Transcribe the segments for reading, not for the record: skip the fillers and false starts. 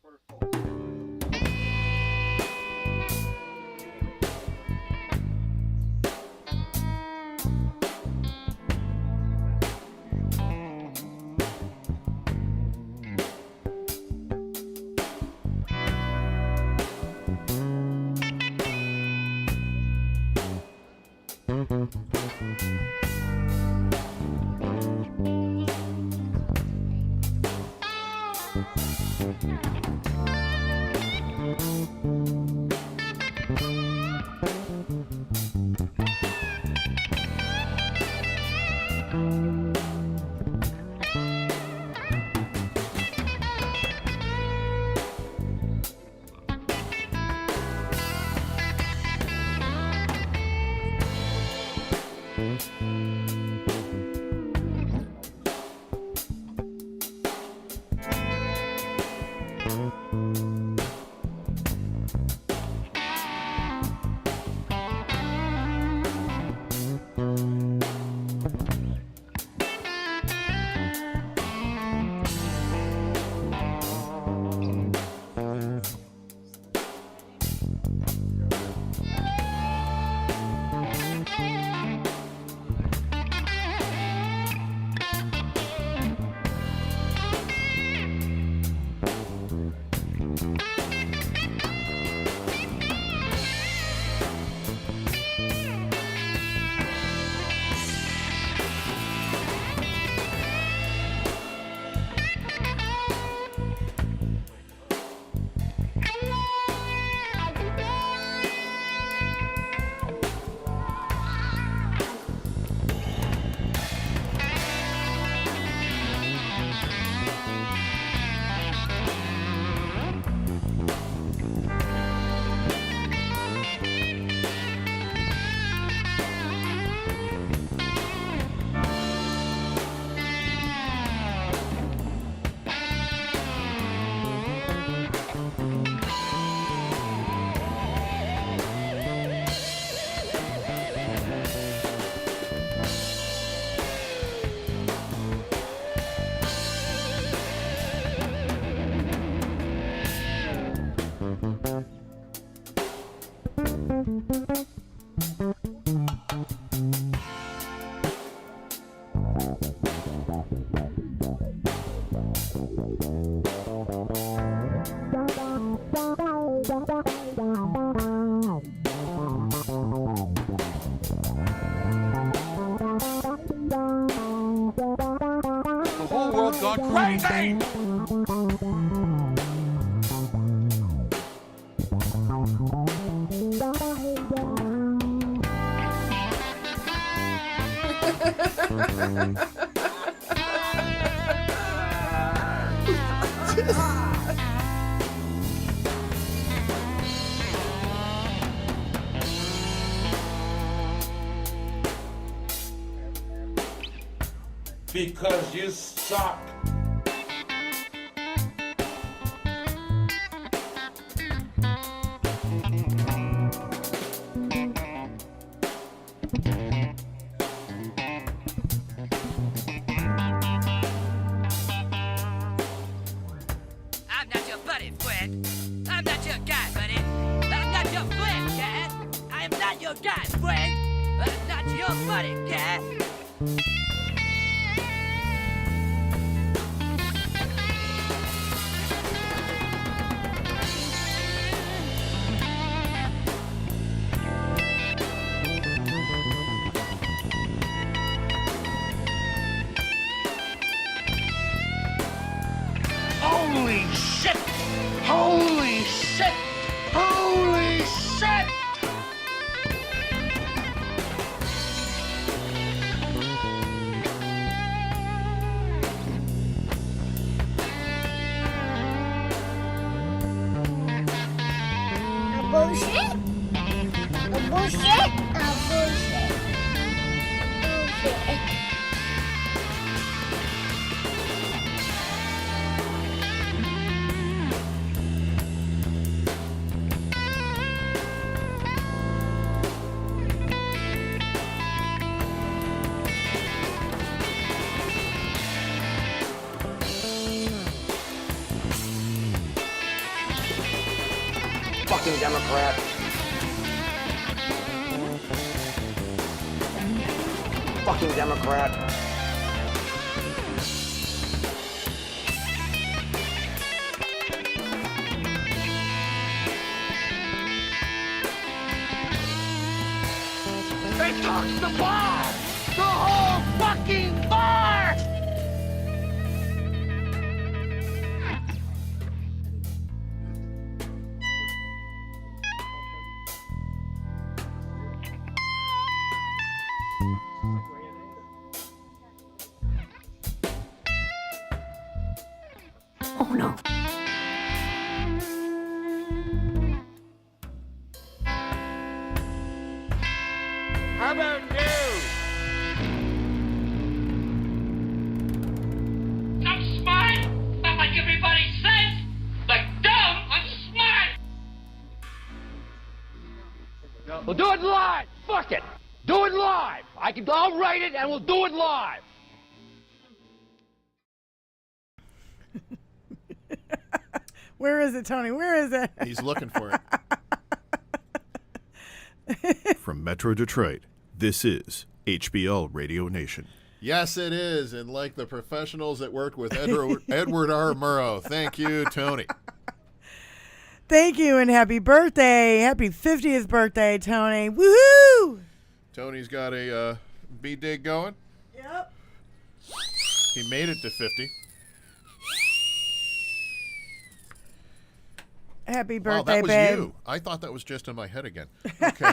The whole world's gone crazy! Because you suck. I'm not your buddy, friend. I'm not your guy, buddy. I'm not your friend, cat. I am not your guy, friend. I'm not your buddy, cat. Holy shit! Holy shit! Holy shit! Bullshit? Bullshit? Bullshit. Bullshit. Fucking Democrat. Fucking Democrat. They took the bar! The whole fucking bar! Oh no. How about news? I'm smart, not like everybody says. Like dumb, I'm smart. We'll do it live! Fuck it! Do it live! I'll write it and we'll do it live! Where is it, Tony? Where is it? He's looking for it. From Metro Detroit, this is HBL Radio Nation. Yes, it is. And like the professionals that worked with Edward R. Murrow, thank you, Tony. Thank you and happy birthday. Happy 50th birthday, Tony. Woohoo! Tony's got a B-dig going. Yep. He made it to 50. Happy Wow, birthday, that was babe. you. I thought that was just in my head again. Okay.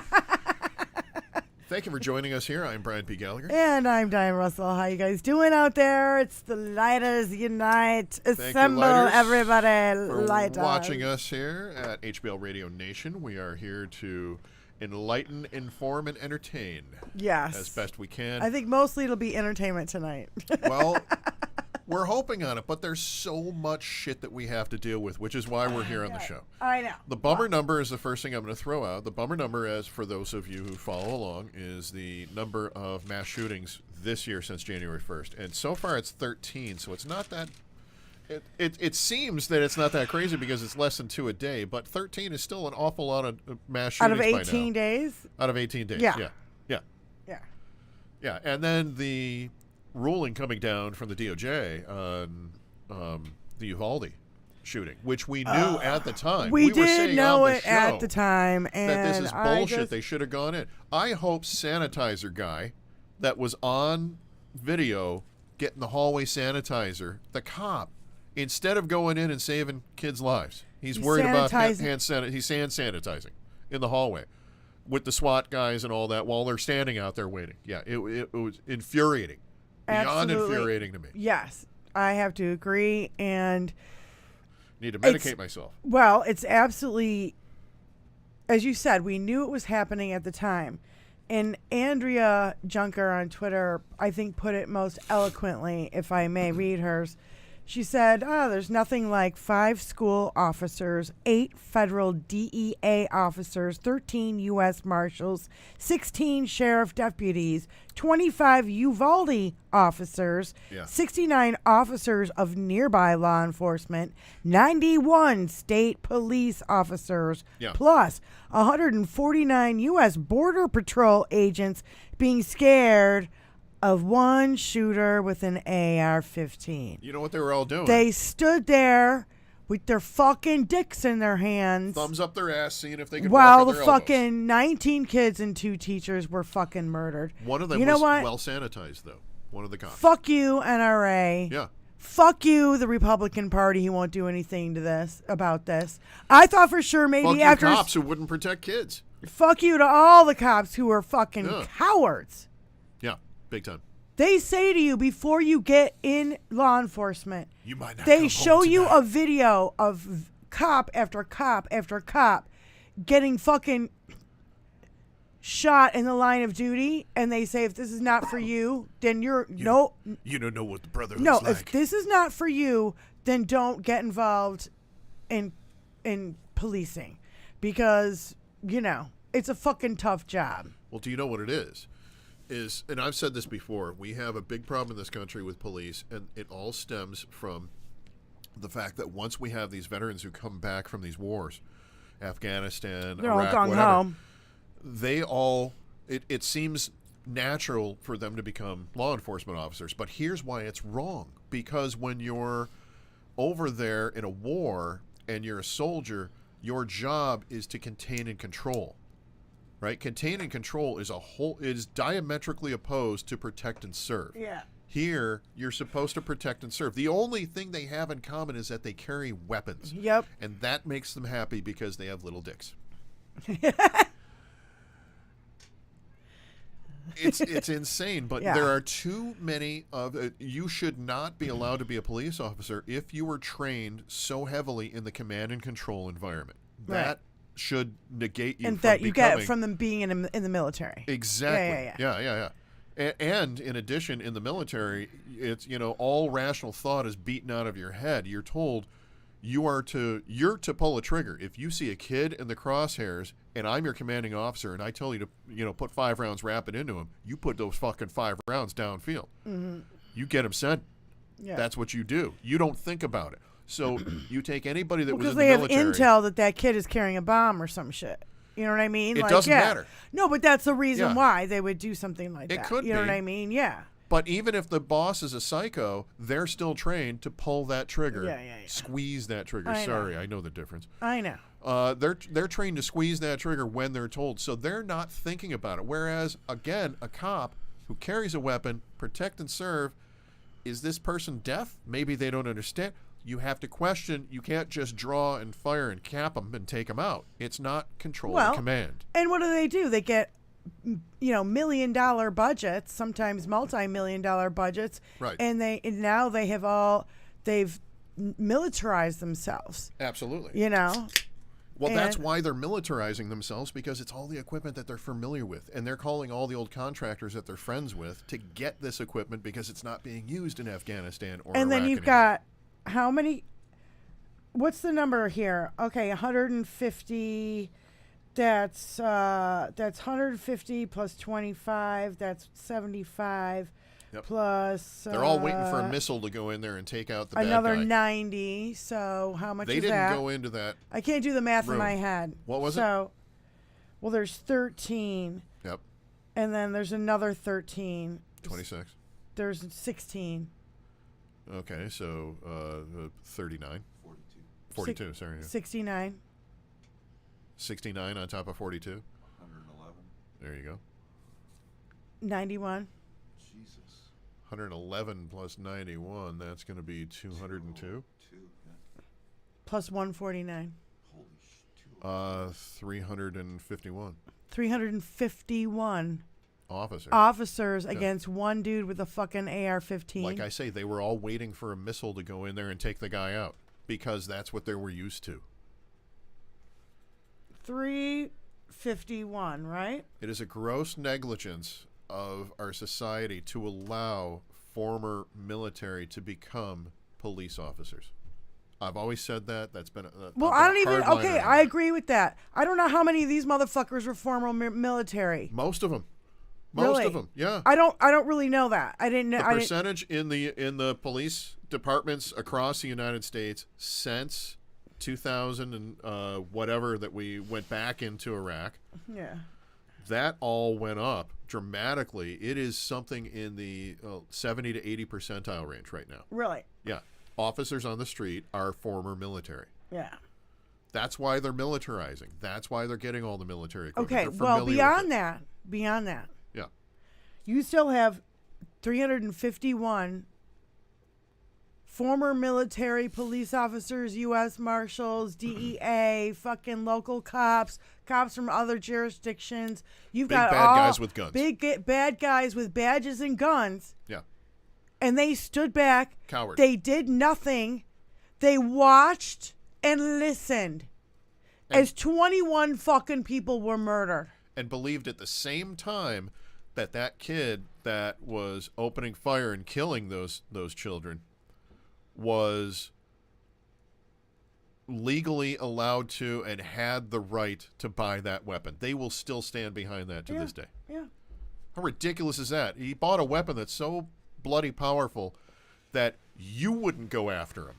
Thank you for joining us here. I'm Brian P. Gallagher. And I'm Diane Russell. How you guys doing out there? It's the Lighters Unite. Assemble, Lighters, everybody. For Lighters. watching us here at HBL Radio Nation. We are here to enlighten, inform, and entertain Yes. as best we can. I think mostly it'll be entertainment tonight. Well, we're hoping on it, but there's so much shit that we have to deal with, which is why we're here on the show. I know. The bummer number is the first thing I'm going to throw out. The bummer number, as for those of you who follow along, is the number of mass shootings this year since January 1st. And so far it's 13, so it's not that... It seems that it's not that crazy because it's less than 2 a day, but 13 is still an awful lot of mass shootings Out of by 18 now. days? Out of 18 days, Yeah. Yeah. Yeah, and then the ruling coming down from the DOJ on the Uvalde shooting, which we knew at the time. We were did saying know on the it at show the time. And that this is bullshit. just- They should have gone in. I hope sanitizer guy that was on video getting the hallway sanitizer, the cop, instead of going in and saving kids' lives, he's worried about hand sanitizing in the hallway with the SWAT guys and all that while they're standing out there waiting. Yeah, it was infuriating. Beyond Absolutely. infuriating to me. Yes, I have to agree. And Need to medicate myself. well, it's absolutely, as you said, we knew it was happening at the time. And Andrea Junker on Twitter, I think, put it most eloquently, if I may read hers. She said, there's nothing like 5 school officers, 8 federal DEA officers, 13 U.S. Marshals, 16 sheriff deputies, 25 Uvalde officers, Yeah. 69 officers of nearby law enforcement, 91 state police officers, Yeah. plus 149 U.S. Border Patrol agents being scared of one shooter with an AR-15. You know what they were all doing? They stood there with their fucking dicks in their hands Thumbs up their ass, seeing if they could while walk the on their elbows. fucking 19 kids and 2 teachers were fucking murdered. One of them you know was what? well sanitized, though. One of the cops. Fuck you, NRA. Yeah. Fuck you, the Republican Party, who won't do anything to this about this. I thought for sure maybe Fuck you after cops who wouldn't protect kids. fuck you to all the cops who are fucking Yeah. cowards. Yeah, big time. They say to you before you get in law enforcement, You might not they come show home you tonight. a video of cop after cop after cop getting fucking shot in the line of duty, and they say if this is not for you, then you're You don't know what the brotherhood's no. like. If this is not for you, then don't get involved in policing, because it's a fucking tough job. Well, do you know what it is? And I've said this before, we have a big problem in this country with police, and it all stems from the fact that once we have these veterans who come back from these wars Afghanistan, They're all Iraq, gung whatever. ho. They all, it seems natural for them to become law enforcement officers. But here's why it's wrong. Because when you're over there in a war and you're a soldier, your job is to contain and control. Right? Contain and control is diametrically opposed to protect and serve. Yeah. Here, you're supposed to protect and serve. The only thing they have in common is that they carry weapons. Yep. And that makes them happy because they have little dicks. It's insane, but Yeah. there are too many of you should not be allowed to be a police officer if you were trained so heavily in the command and control environment. Right. That should negate you And from that you becoming, get from them being in the military. exactly. Yeah. And in addition, in the military, it's all rational thought is beaten out of your head. You're told you're to pull a trigger. If you see a kid in the crosshairs and I'm your commanding officer and I tell you to put 5 rounds rapid into him, you put those fucking 5 rounds downfield. Mm-hmm. You get him sent. Yeah. That's what you do. You don't think about it. So you take anybody that was Because in the they have military. intel that kid is carrying a bomb or some shit. You know what I mean? It doesn't matter. No, but that's the reason Yeah. why they would do something like It that. could You know be. what I mean? Yeah. But even if the boss is a psycho, they're still trained to pull that trigger, Yeah. squeeze that trigger. I know. Sorry, I know the difference. I know. They're trained to squeeze that trigger when they're told, so they're not thinking about it. Whereas, again, a cop who carries a weapon, protect and serve, is this person deaf? Maybe they don't understand. You have to question. You can't just draw and fire and cap them and take them out. It's not control and command. And what do? They get, $1 million budgets, sometimes multi-million-dollar budgets, Right. And now they've militarized themselves. Absolutely. Well, That's why they're militarizing themselves, because it's all the equipment that they're familiar with. And they're calling all the old contractors that they're friends with to get this equipment because it's not being used in Afghanistan or And then Iraq you've anymore. got how many? What's the number here? Okay, 150. That's 150 plus 25. That's 75. Yep. Plus. They're all waiting for a missile to go in there and take out the bad Another guy. 90. So how much They is didn't that? go into that. I can't do the math in room. my head. What was it? So, well, there's 13, Yep. and then there's another 13. 26. There's 16. Okay, so 39. 42, sorry. Yeah. 69. 69 on top of 42. 111. There you go. 91. 111 plus 91, that's going to be 202. Plus 149. 351 351 officers. against one dude with a fucking AR-15. Like I say, they were all waiting for a missile to go in there and take the guy out because that's what they were used to. 351, right? It is a gross negligence of our society to allow former military to become police officers. I've always said that. That's been Well, I don't even. Okay, I agree with that. I don't know how many of these motherfuckers were former military. Most of them. Really? Most of them. Yeah. I don't really know that. I didn't know. The percentage in the police departments across the United States since 2000 and whatever that we went back into Iraq. Yeah. That all went up dramatically. It is something in the 70 to 80 percentile range right now. Really? Yeah. Officers on the street are former military. Yeah. That's why they're militarizing. That's why they're getting all the military equipment. Okay. They're Well, familiar beyond with it. that, Yeah. you still have 351 former military police officers, U.S. Marshals, DEA, fucking local cops from other jurisdictions. You've Big got bad all guys with guns. bad guys with badges and guns. Yeah. And they stood back. Coward. They did nothing. They watched and listened as 21 fucking people were murdered. And believed at the same time that kid that was opening fire and killing those children was legally allowed to and had the right to buy that weapon. They will still stand behind that to this day. Yeah. How ridiculous is that? He bought a weapon that's so bloody powerful that you wouldn't go after him.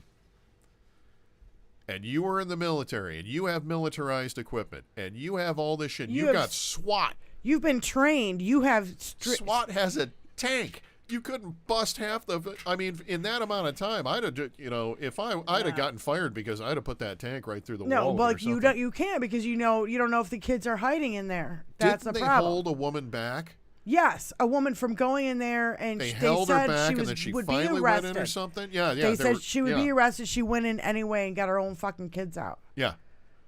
and you are in the military, and you have militarized equipment, and you have all this shit, you got SWAT. You've been trained. You have SWAT has a tank. You couldn't bust half the. I mean, in that amount of time, I'd have, if I'd have gotten fired because I'd have put that tank right through the wall. No, but you can't because you don't know if the kids are hiding in there. That's Didn't the they problem. hold a woman back? Yes, a woman from going in there, and They they held her said back, she and was then she would be finally arrested. went in or something. Yeah. They said she would be arrested. She went in anyway and got her own fucking kids out. Yeah.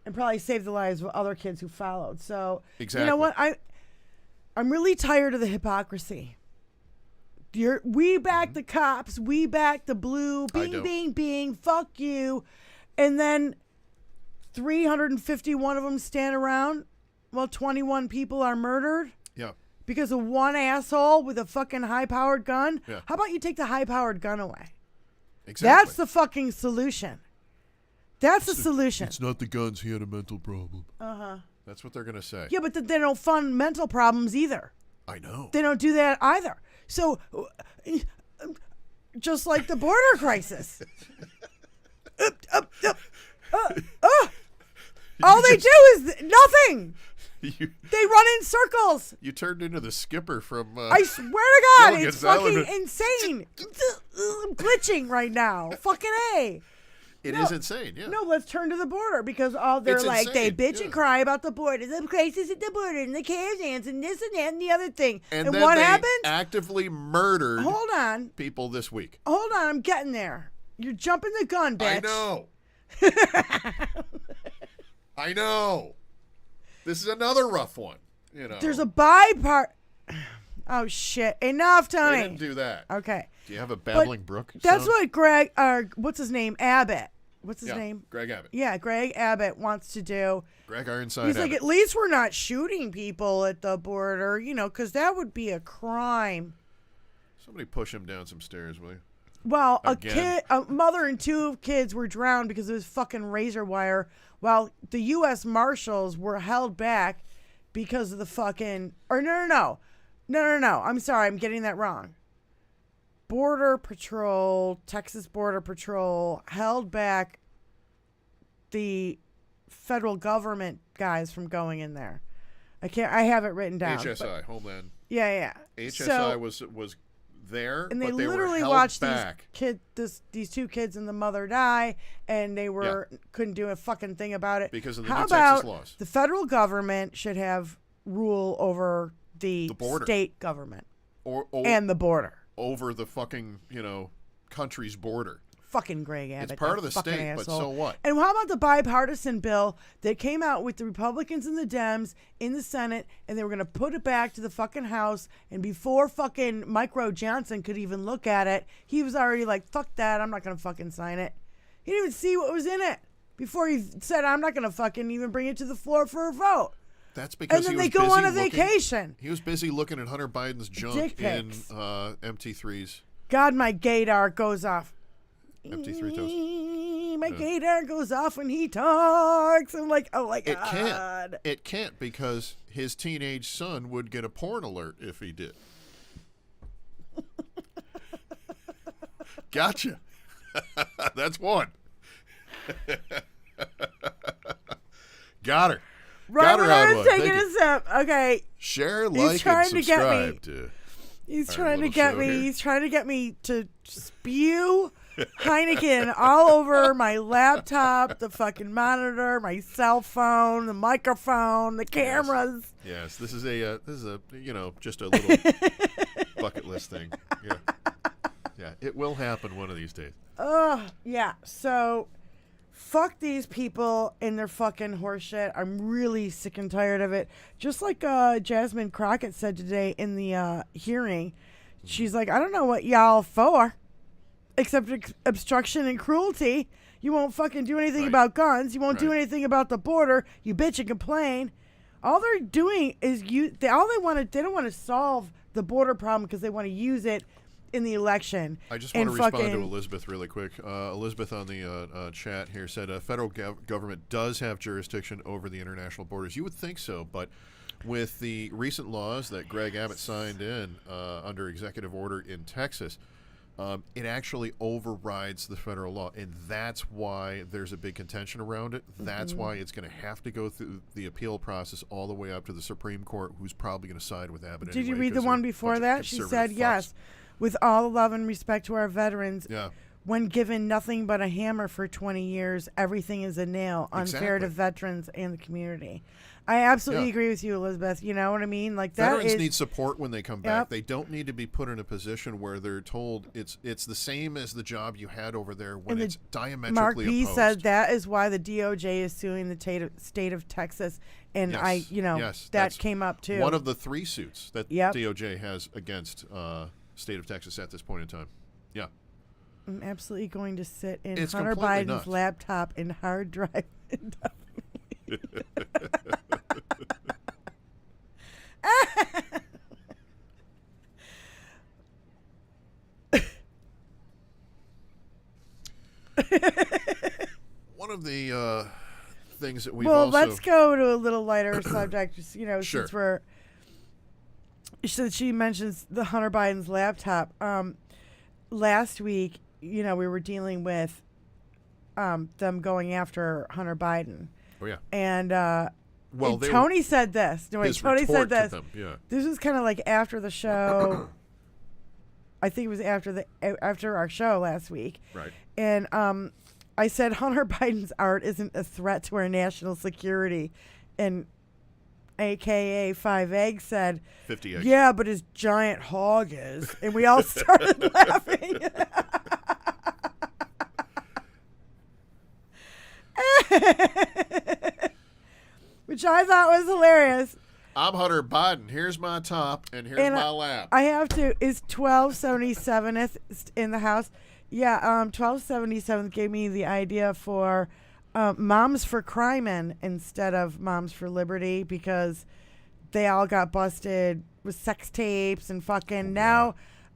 And probably saved the lives of other kids who followed. So Exactly. You know what? I'm really tired of the hypocrisy. We back the cops. We back the blue. Bing, bing, bing. Fuck you. And then 351 of them stand around while 21 people are murdered. Yeah. Because of one asshole with a fucking high-powered gun. Yeah. How about you take the high-powered gun away? Exactly. That's the fucking solution. That's the solution. It's not the guns. He had a mental problem. That's what they're going to say. Yeah, but they don't fund mental problems either. I know. They don't do that either. So, just like the border crisis. All they do is nothing. They run in circles. You turned into the skipper from. I swear to God, Gilligan's it's fucking Island. insane. I'm glitching right now. Fucking A. It is insane, yeah. No, let's turn to the border because they're It's like, they insane, bitch yeah. and cry about the border, the crisis at the border, and the caravans, and this and that, and the other thing. And And then what they happened? actively murdered Hold on. people this week. Hold on, I'm getting there. You're jumping the gun, bitch. I know. I know. This is another rough one. There's a bi-part. Oh, shit. Enough, They Tony. didn't do that. Okay. Do you have a babbling brook? That's sound? what Greg, what's his name? Abbott. What's his Yeah, name? Greg Abbott. Yeah, Greg Abbott wants to do. Greg Ironside. He's like, Abbott. at least we're not shooting people at the border, because that would be a crime. Somebody push him down some stairs, will you? Well, Again. a mother and two kids were drowned because it was fucking razor wire, while the U.S. Marshals were held back because of the fucking. Or no. I'm sorry, I'm getting that wrong. Border Patrol, Texas Border Patrol, held back the federal government guys from going in there. I have it written down. HSI, Homeland. Yeah. HSI was there, and they but they literally were held watched back. these two kids and the mother die, and they couldn't do a fucking thing about it Because of the How new about Texas laws. the federal government should have rule over the border. state government or and the border. over the fucking, country's border. Fucking Greg Abbott. It's part that of the fucking state, but asshole. so what? And how about the bipartisan bill that came out with the Republicans and the Dems in the Senate, and they were going to put it back to the fucking House, and before fucking Mike Rowe Johnson could even look at it, he was already like, fuck that, I'm not going to fucking sign it. He didn't even see what was in it before he said, I'm not going to fucking even bring it to the floor for a vote. That's because And then he they was go busy on a looking- vacation. He was busy looking at Hunter Biden's junk Dick in pics. MT3's. God, my gaydar goes off. MT3 toast. My gaydar goes off when he talks. I'm like, oh my It God. can't. It can't because his teenage son would get a porn alert if he did. Gotcha. That's one. Got her. Right Got her when on I one. was taking Thank a you. sip. Okay. Share, like, trying and to get me. subscribe to. He's Our trying to little get show me. here. He's trying to get me to spew Heineken all over my laptop, the fucking monitor, my cell phone, the microphone, the cameras. Yes, this is a just a little bucket list thing. Yeah, it will happen one of these days. Yeah. So, fuck these people and their fucking horseshit. I'm really sick and tired of it. Just like Jasmine Crockett said today in the hearing, she's like, I don't know what y'all for, except obstruction and cruelty. You won't fucking do anything Right. about guns. You won't do Right. anything about the border. You bitch and complain. All they're doing is they don't want to solve the border problem because they want to use it in the election. I just want and to respond fucking- to Elizabeth really quick. Elizabeth on the chat here said federal government does have jurisdiction over the international borders. You would think so, but with the recent laws that Greg Abbott signed in under executive order in Texas, it actually overrides the federal law, and that's why there's a big contention around it. That's why it's going to have to go through the appeal process all the way up to the Supreme Court, who's probably going to side with Abbott. Did you anyway, read the 'cause one they're a before bunch of that? She said, conservative yes, with all love and respect to our veterans, Yeah. when given nothing but a hammer for 20 years, everything is a nail, unfair to Exactly. veterans and the community. I absolutely Yeah. agree with you, Elizabeth. You know what I mean? Like that Veterans is need support when they come back. Yep. They don't need to be put in a position where they're told it's the same as the job you had over there when And it's diametrically Mark B opposed. said that is why the DOJ is suing the state of Texas, and Yes. Yes, that that's came up too. One of the 3 suits that Yep. DOJ has against state of Texas at this point in time. Yeah. I'm absolutely going to sit in It's Hunter completely Biden's nuts. laptop and hard drive. One of the things that we've Well, also let's go to a little lighter subject. Just, Sure. since we're. She mentions the Hunter Biden's laptop. Last week, we were dealing with them going after Hunter Biden, Oh yeah. and Well, and they were- Tony said this. No, wait, his Tony retort said to this. them, yeah. This was kind of like after the show. I think it was after our show last week. Right. And I said Hunter Biden's art isn't a threat to our national security, and AKA 5 Egg said, 50 eggs. "Yeah, but his giant hog is," and we all started laughing. Which I thought was hilarious. I'm Hunter Biden. Here's my top, and here's And my lap. I have to. Is 1277th in the house? Yeah. 1277th gave me the idea for Moms for Crime instead of Moms for Liberty, because they all got busted with sex tapes and fucking now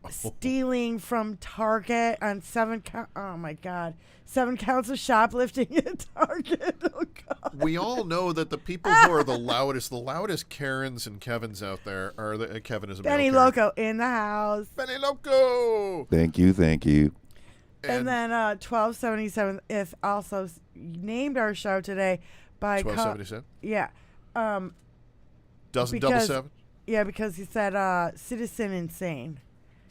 stealing from Target on 7 oh my God, 7 counts of shoplifting at Target. Oh God. We all know that the people who are the loudest Karens and Kevins out there are the Kevin is a male Benny Karen. Loco in the house. Benny Loco. Thank you. And then 1277th also named our show today by 1277. yeah, Doesn't double because- seven. yeah, because he said Citizen Insane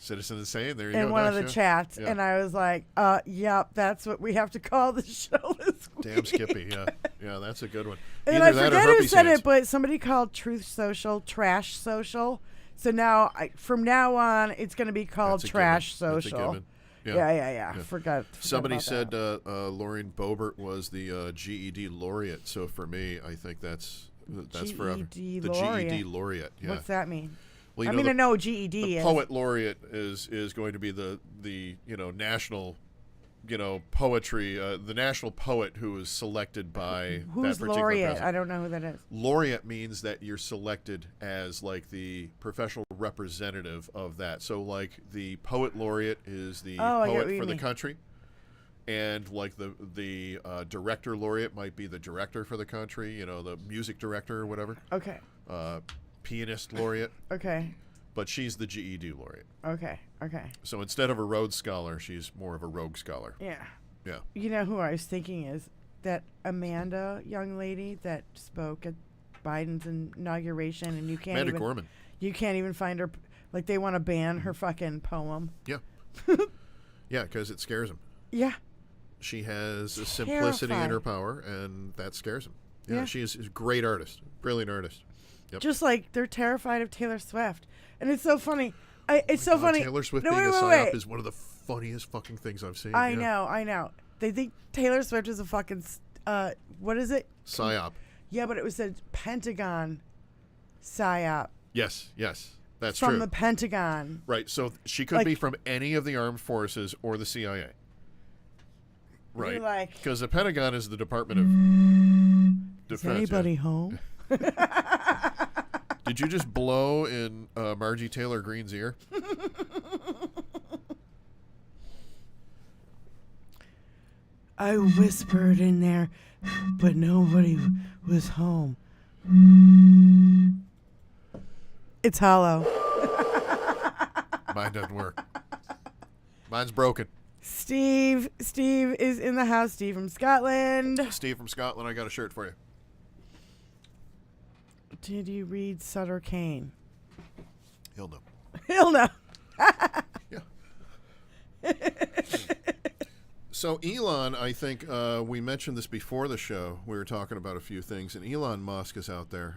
Citizen Insane. There you go. in one of nice, the yeah. chats, Yeah. and I was like, yep, that's what we have to call the show this week. Damn Skippy. Yeah, yeah, that's a good one. And Either I that or forget who herpes said hands. it, but somebody called Truth Social Trash Social. So now, from now on, it's going to be called That's a Trash given. That's a Social. given. Yeah. Forgot Somebody about said that. Lauren Boebert was the GED laureate. So for me, I think that's forever. GED The laureate. GED laureate. Yeah. What's that mean? Well, you I know, mean, the, I know GED the is. poet laureate is going to be the national poetry the national poet who is selected by Who's that particular laureate? president. I don't know who that is. Laureate means that you're selected as like the professional representative of that. So like the poet laureate is the Oh, I get what poet you for the mean. country, and like the director laureate might be the director for the country. The music director or whatever. Okay. Pianist laureate, Okay. but she's the GED laureate. Okay. So instead of a Rhodes Scholar, she's more of a rogue scholar. Yeah. Yeah. You know who I was thinking is that Amanda young lady that spoke at Biden's inauguration, and Amanda Gorman. you can't even find her. Like they want to ban her fucking poem. Yeah. Yeah, because it scares him. Yeah. She has a simplicity in her Terrified. power, and that scares him. Yeah. She is a great artist, brilliant artist. Yep. Just like they're terrified of Taylor Swift, and it's so funny. It's so God, funny. Taylor Swift No, being a wait, psyop wait. is one of the funniest fucking things I've seen. I yeah. know. They think Taylor Swift is a fucking what is it? Psyop. Yeah, but it was a Pentagon psyop Yes, that's from true. the Pentagon. Right, so she could Like- be from any of the armed forces or the CIA. Right, You're like- because the Pentagon is the Department of Defense. Is anybody home? Did you just blow in Margie Taylor Greene's ear? I whispered in there, but nobody was home. It's hollow. Mine doesn't work. Mine's broken. Steve is in the house. Steve from Scotland. Steve from Scotland, I got a shirt for you. Did you read Sutter Kane? He'll know. He'll know. Yeah. So Elon, I think we mentioned this before the show. We were talking about a few things, and Elon Musk is out there,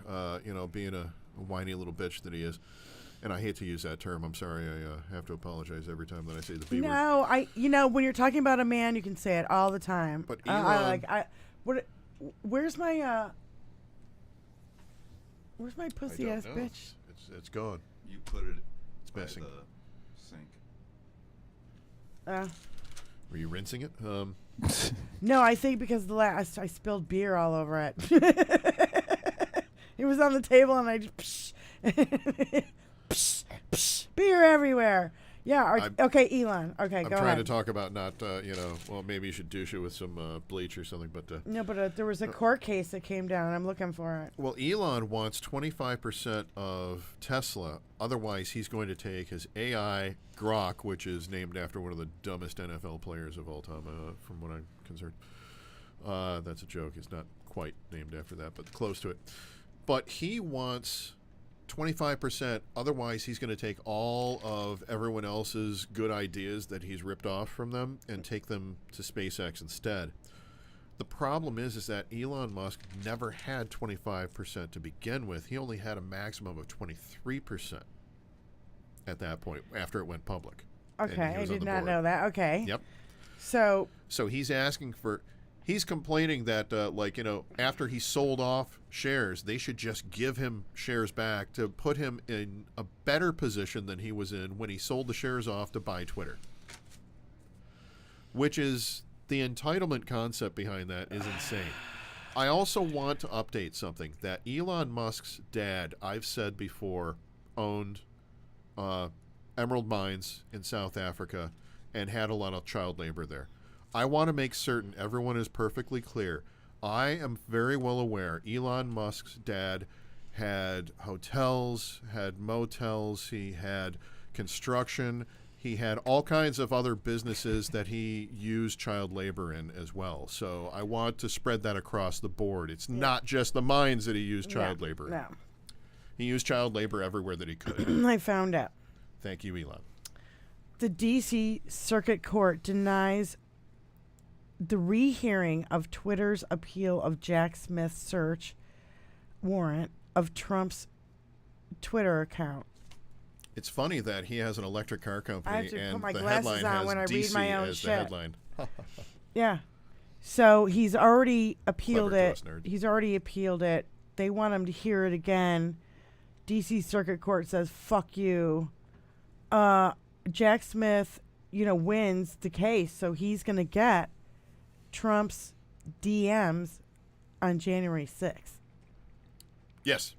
being a whiny little bitch that he is. And I hate to use that term. I'm sorry. I have to apologize every time that I say the B word. No, when you're talking about a man, you can say it all the time. But Elon, where's my pussy ass bitch? It's gone. You put it. It's missing. The sink. Were you rinsing it? No, I think because I spilled beer all over it. It was on the table and I just beer everywhere. Yeah. Okay, Elon. Okay, I'm go trying ahead. to talk about not, maybe you should douche it with some bleach or something. But no, but there was a court case that came down, and I'm looking for it. Well, Elon wants 25% of Tesla. Otherwise, he's going to take his AI Grok, which is named after one of the dumbest NFL players of all time, from what I'm concerned. That's a joke. It's not quite named after that, but close to it. But he wants 25%. Otherwise, he's going to take all of everyone else's good ideas that he's ripped off from them and take them to SpaceX instead. The problem is that Elon Musk never had 25% to begin with. He only had a maximum of 23% at that point after it went public. Okay, I did not know that. Okay. Yep. So he's asking for... He's complaining that, after he sold off shares, they should just give him shares back to put him in a better position than he was in when he sold the shares off to buy Twitter. Which is, the entitlement concept behind that is insane. I also want to update something, that Elon Musk's dad, I've said before, owned emerald mines in South Africa and had a lot of child labor there. I want to make certain everyone is perfectly clear. I am very well aware Elon Musk's dad had hotels, had motels, he had construction, he had all kinds of other businesses that he used child labor in as well. So I want to spread that across the board. It's not just the mines that he used child labor in. No. He used child labor everywhere that he could. I found out. Thank you, Elon. The D.C. Circuit Court denies the rehearing of Twitter's appeal of Jack Smith's search warrant of Trump's Twitter account. It's funny that he has an electric car company I have to and put my the glasses headline on has when I DC read my own as shit. the headline. Yeah. So he's already appealed Clever to it. us nerds. He's already appealed it. They want him to hear it again. D.C. Circuit Court says, fuck you. Jack Smith, wins the case, so he's going to get Trump's DMs on January 6th. Yes.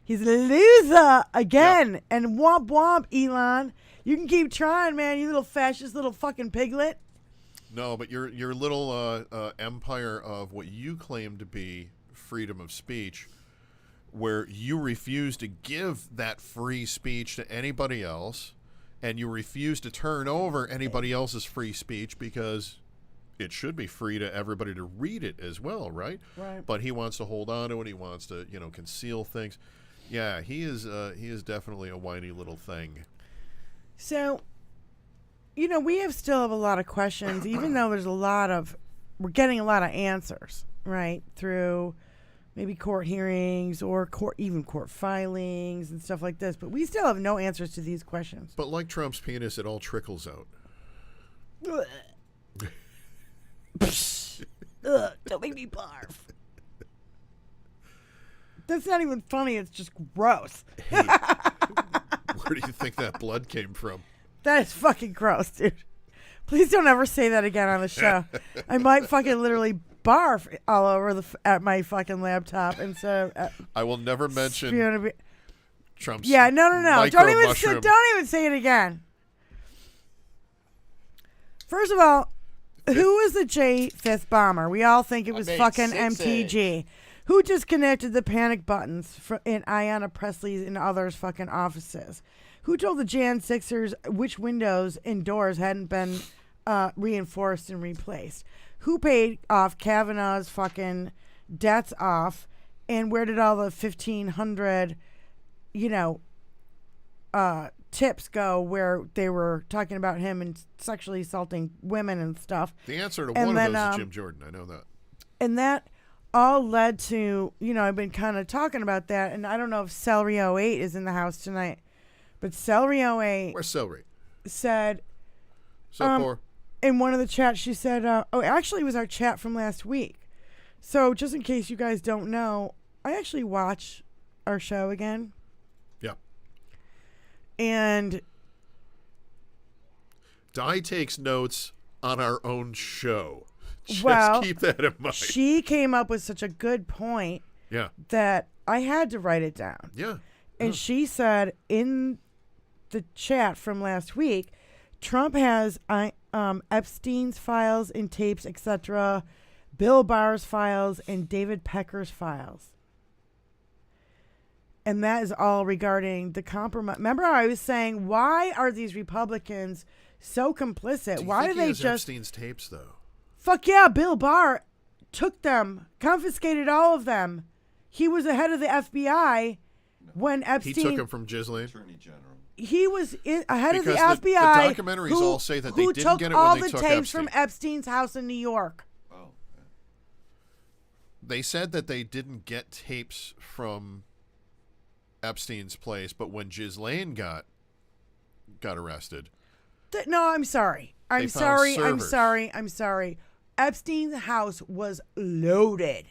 He's a loser again. Yeah. And womp womp, Elon. You can keep trying, man, you little fascist little fucking piglet. No, but your little empire of what you claim to be freedom of speech, where you refuse to give that free speech to anybody else, and you refuse to turn over anybody else's free speech because it should be free to everybody to read it as well, right? Right. But he wants to hold on to it. He wants to, conceal things. Yeah, he is definitely a whiny little thing. So, we still have a lot of questions, even though we're getting a lot of answers, right? Through maybe court hearings or even court filings and stuff like this. But we still have no answers to these questions. But like Trump's penis, it all trickles out. Ugh, don't make me barf. That's not even funny. It's just gross. Hey, where do you think that blood came from? That is fucking gross, dude. Please don't ever say that again on the show. I might fucking literally barf all over at my fucking laptop. And so I will never mention Trump's no. Don't even say it again. First of all, who was the J-5th bomber? We all think it was fucking MTG. Who disconnected the panic buttons in Ayanna Pressley's and others' fucking offices? Who told the Jan Sixers which windows and doors hadn't been reinforced and replaced? Who paid off Kavanaugh's fucking debts off? And where did all the 1,500, tips go where they were talking about him and sexually assaulting women and stuff? The answer to And one then, of those is Jim Jordan. I know that. And that all led to, I've been kind of talking about that, and I don't know if Celery 08 is in the house tonight, but Celery 08 Where's Celery? said, So in one of the chats, she said, actually it was our chat from last week. So just in case you guys don't know, I actually watch our show again. Yeah. And Di takes notes on our own show. Just keep that in mind. She came up with such a good point Yeah. that I had to write it down. Yeah. And she said in the chat from last week, Trump has Epstein's files and tapes, etc., Bill Barr's files, and David Pecker's files. And that is all regarding the compromise. Remember how I was saying, why are these Republicans so complicit? Why do they just... Epstein's tapes, though? Fuck yeah, Bill Barr took them, confiscated all of them. He was the head of the FBI when Epstein... He took them from Ghislaine? Attorney General. He was ahead of the Because FBI. the documentaries all say that they who didn't took get it all when they the took tapes Epstein. from Epstein's house in New York. Oh. Yeah. They said that they didn't get tapes from Epstein's place, but when Ghislaine got arrested... No, I'm sorry. I'm They found sorry. Epstein's house was loaded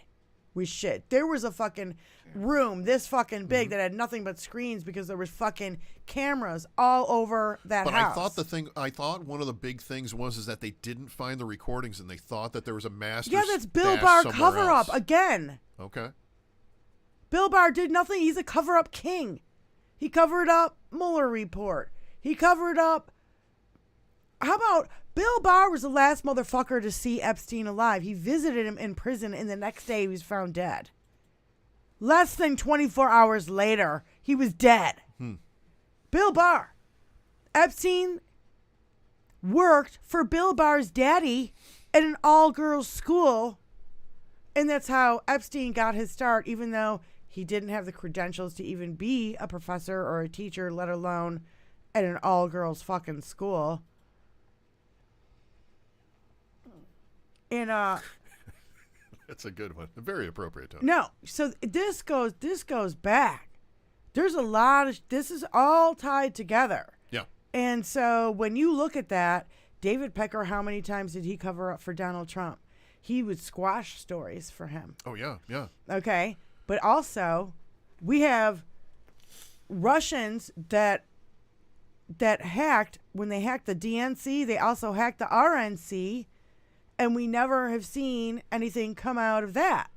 with shit. There was a fucking room this fucking big that had nothing but screens because there was fucking cameras all over that But house. I thought one of the big things is that they didn't find the recordings and they thought that there was a master. Yeah, that's Bill stash Barr somewhere cover else. up again. Okay. Bill Barr did nothing. He's a cover up king. He covered up Mueller report. He covered up. How about Bill Barr was the last motherfucker to see Epstein alive. He visited him in prison, and the next day he was found dead. Less than 24 hours later, he was dead. Bill Barr. Epstein worked for Bill Barr's daddy at an all-girls school, and that's how Epstein got his start, even though he didn't have the credentials to even be a professor or a teacher, let alone at an all-girls fucking school. And That's a good one. A very appropriate tone. no, so this goes back. There's a lot of this is all tied together. Yeah. And so when you look at that, David Pecker, how many times did he cover up for Donald Trump? He would squash stories for him. Oh, yeah, yeah. Okay. But also, we have Russians that hacked, when they hacked the DNC, they also hacked the RNC, and we never have seen anything come out of that.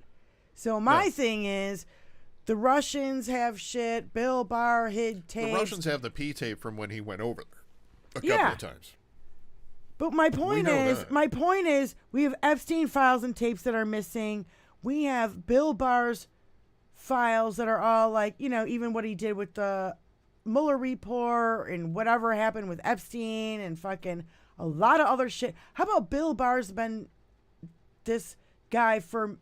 So my thing is, the Russians have shit, Bill Barr hid tapes. The Russians have the P tape from when he went over there a Yeah. couple of times. But my point is, we have Epstein files and tapes that are missing. We have Bill Barr's files that are all like, even what he did with the Mueller report and whatever happened with Epstein and fucking a lot of other shit. How about Bill Barr's been this guy for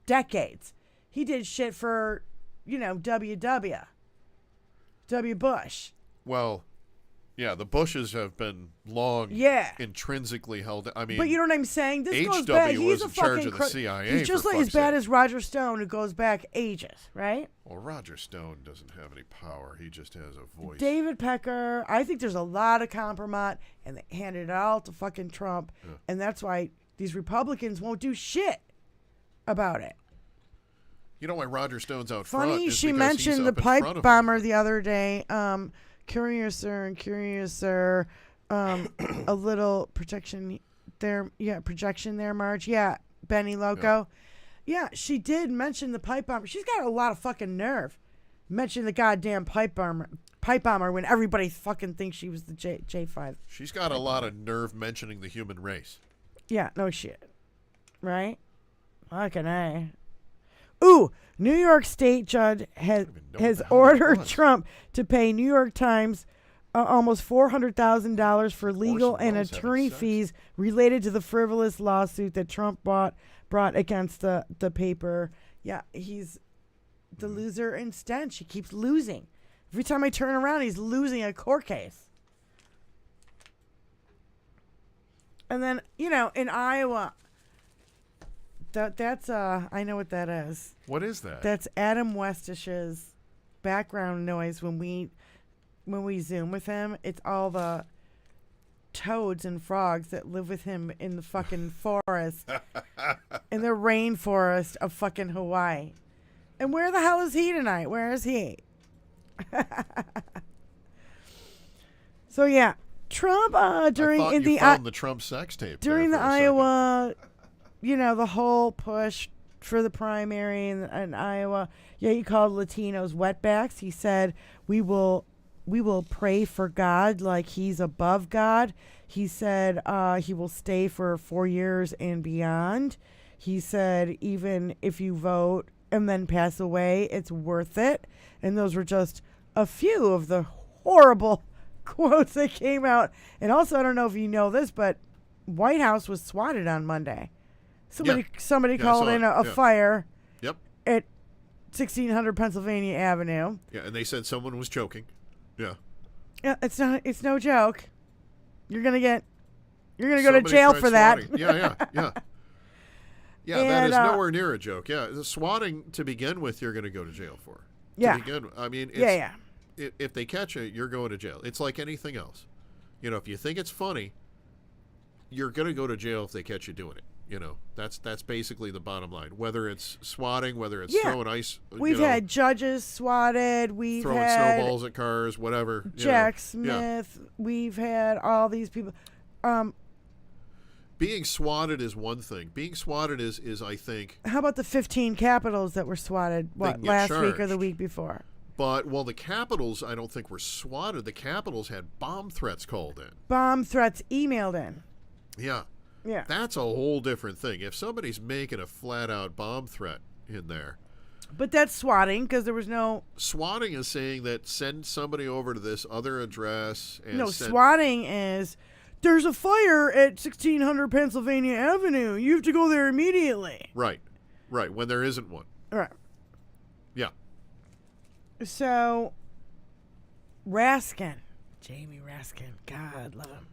decades? He did shit for, W. Bush. Well, yeah, the Bushes have been long intrinsically held. I mean, But you know what I'm saying? This goes HW back. He's was a in charge fucking of the CIA. He's just for like as fuck's bad sake. as Roger Stone, who goes back ages, right? Well, Roger Stone doesn't have any power. He just has a voice. David Pecker. I think there's a lot of compromise, and they handed it all to fucking Trump, and that's why these Republicans won't do shit about it. You know why Roger Stone's out front? Funny is she because mentioned he's the up in front pipe of bomber the other day. Curiouser. A little protection there. Yeah, projection there, Marge. Yeah, Benny Loco. Yeah, she did mention the pipe bomber. She's got a lot of fucking nerve. Mention the goddamn pipe bomber when everybody fucking thinks she was the J5. She's got a lot of nerve mentioning the human race. Yeah, no shit. Right? Fucking A. Ooh, New York State judge has ordered Trump to pay New York Times almost $400,000 for legal and Orson Welles attorney having sex. fees related to the frivolous lawsuit that Trump brought against the paper. Yeah, he's the loser in stench. He keeps losing. Every time I turn around, he's losing a court case. And then, in Iowa, that's I know what that is. What is that? That's Adam Westish's background noise when we Zoom with him. It's all the toads and frogs that live with him in the fucking forest, in the rainforest of fucking Hawaii. And where the hell is he tonight? Where is he? So yeah, Trump during I thought in you the found the Trump sex tape during there the for a second. Iowa, the whole push for the primary in Iowa. Yeah, he called Latinos wetbacks. He said we will pray for God like he's above God. He said he will stay for 4 years and beyond. He said even if you vote and then pass away, it's worth it. And those were just a few of the horrible quotes that came out. And also, I don't know if you know this, but White House was swatted on Monday. Somebody Yeah, I called saw in it. a Yeah. fire Yep. at 1600 Pennsylvania Avenue. Yeah, and they said someone was choking. Yeah. Yeah, it's no joke. You're gonna go to Somebody jail tried for that. swatting. Yeah. Yeah, that And, is nowhere near a joke. Yeah, the swatting to begin with, you're going to go to jail for. Yeah. To begin, I mean, it's, Yeah. If they catch you, you're going to jail. It's like anything else. If you think it's funny, you're going to go to jail if they catch you doing it. That's basically the bottom line. Whether it's swatting, whether it's throwing ice, We've had judges swatted. We've throwing had snowballs at cars, whatever. Jack Yeah. Smith. We've had all these people. Being swatted is one thing. Being swatted is I think. How about the 15 Capitals that were swatted? They can get Last week or the charged. week before? But, the Capitals, I don't think were swatted. The Capitals had bomb threats called in. Bomb threats emailed in. Yeah. Yeah. That's a whole different thing. If somebody's making a flat-out bomb threat in there. But that's swatting because there was no. Swatting is saying that send somebody over to this other address. And No, swatting is there's a fire at 1600 Pennsylvania Avenue. You have to go there immediately. Right, when there isn't one. Right. Yeah. So, Jamie Raskin, God love him.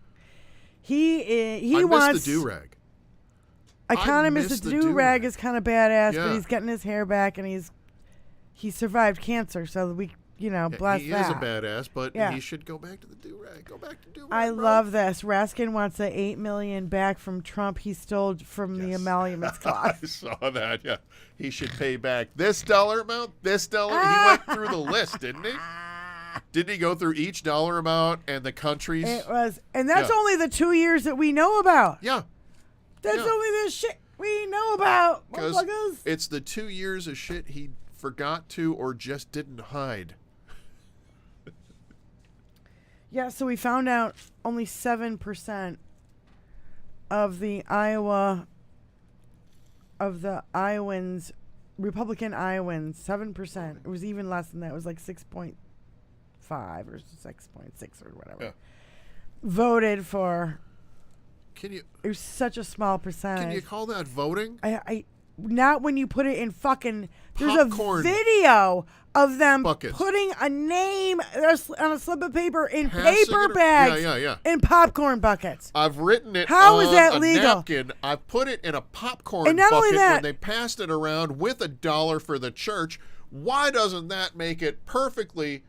He I wants miss the do-rag. I kind of miss miss the the do-rag do-rag. is kind of badass, Yeah. but he's getting his hair back and he survived cancer, so we bless He that. is a badass, but Yeah. he should go back to the do-rag. Go back to do-rag. I bro. love this. Raskin wants the $8 million back from Trump he stole from the Yes. emoluments clause. I saw that. Yeah, he should pay back this dollar amount, this dollar. He went through the list, didn't he? Didn't he go through each dollar amount and the countries? It was, and that's Yeah. only the 2 years that we know about. Yeah, That's yeah. only the shit we know about, because motherfuckers. it's the 2 years of shit he forgot to or just didn't hide. Yeah, so we found out only 7% of the Iowans, Republican Iowans, 7%. It was even less than that. It was like 6.5 or 6.6 or whatever. Yeah. Voted for. Can you It was such a small percentage. can you call that voting? I not when you put it in fucking. There's Popcorn a video of them buckets. putting a name on a slip of paper in Passing paper it- bags yeah. in popcorn buckets. I've written it How on is that a legal? napkin. I've put it in a popcorn And not only bucket that- when they passed it around with $1 for the church. Why doesn't that make it perfectly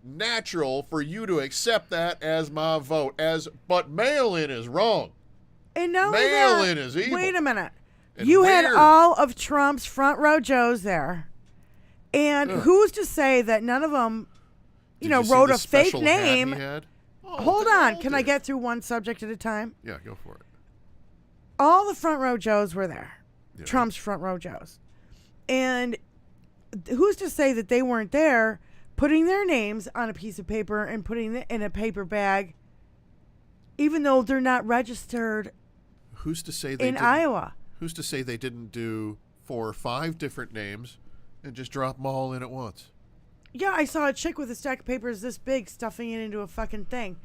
natural for you to accept that as my vote? But mail-in is wrong. And not only Mail-in that, is evil. wait a minute. And You had weird. all of Trump's front row Joes there. And Ugh. who's to say that none of them, Did you see wrote the a fake special hat he name? had? Oh, Hold they on. all Can I did. get through one subject at a time? Yeah, go for it. All the front row Joes were there. Yeah. Trump's front row Joes. And who's to say that they weren't there putting their names on a piece of paper and putting it in a paper bag, even though they're not registered Who's to say they in didn't, Iowa? Who's to say they didn't do 4 or 5 different names and just drop them all in at once? yeah, I saw a chick with a stack of papers this big stuffing it into a fucking thing.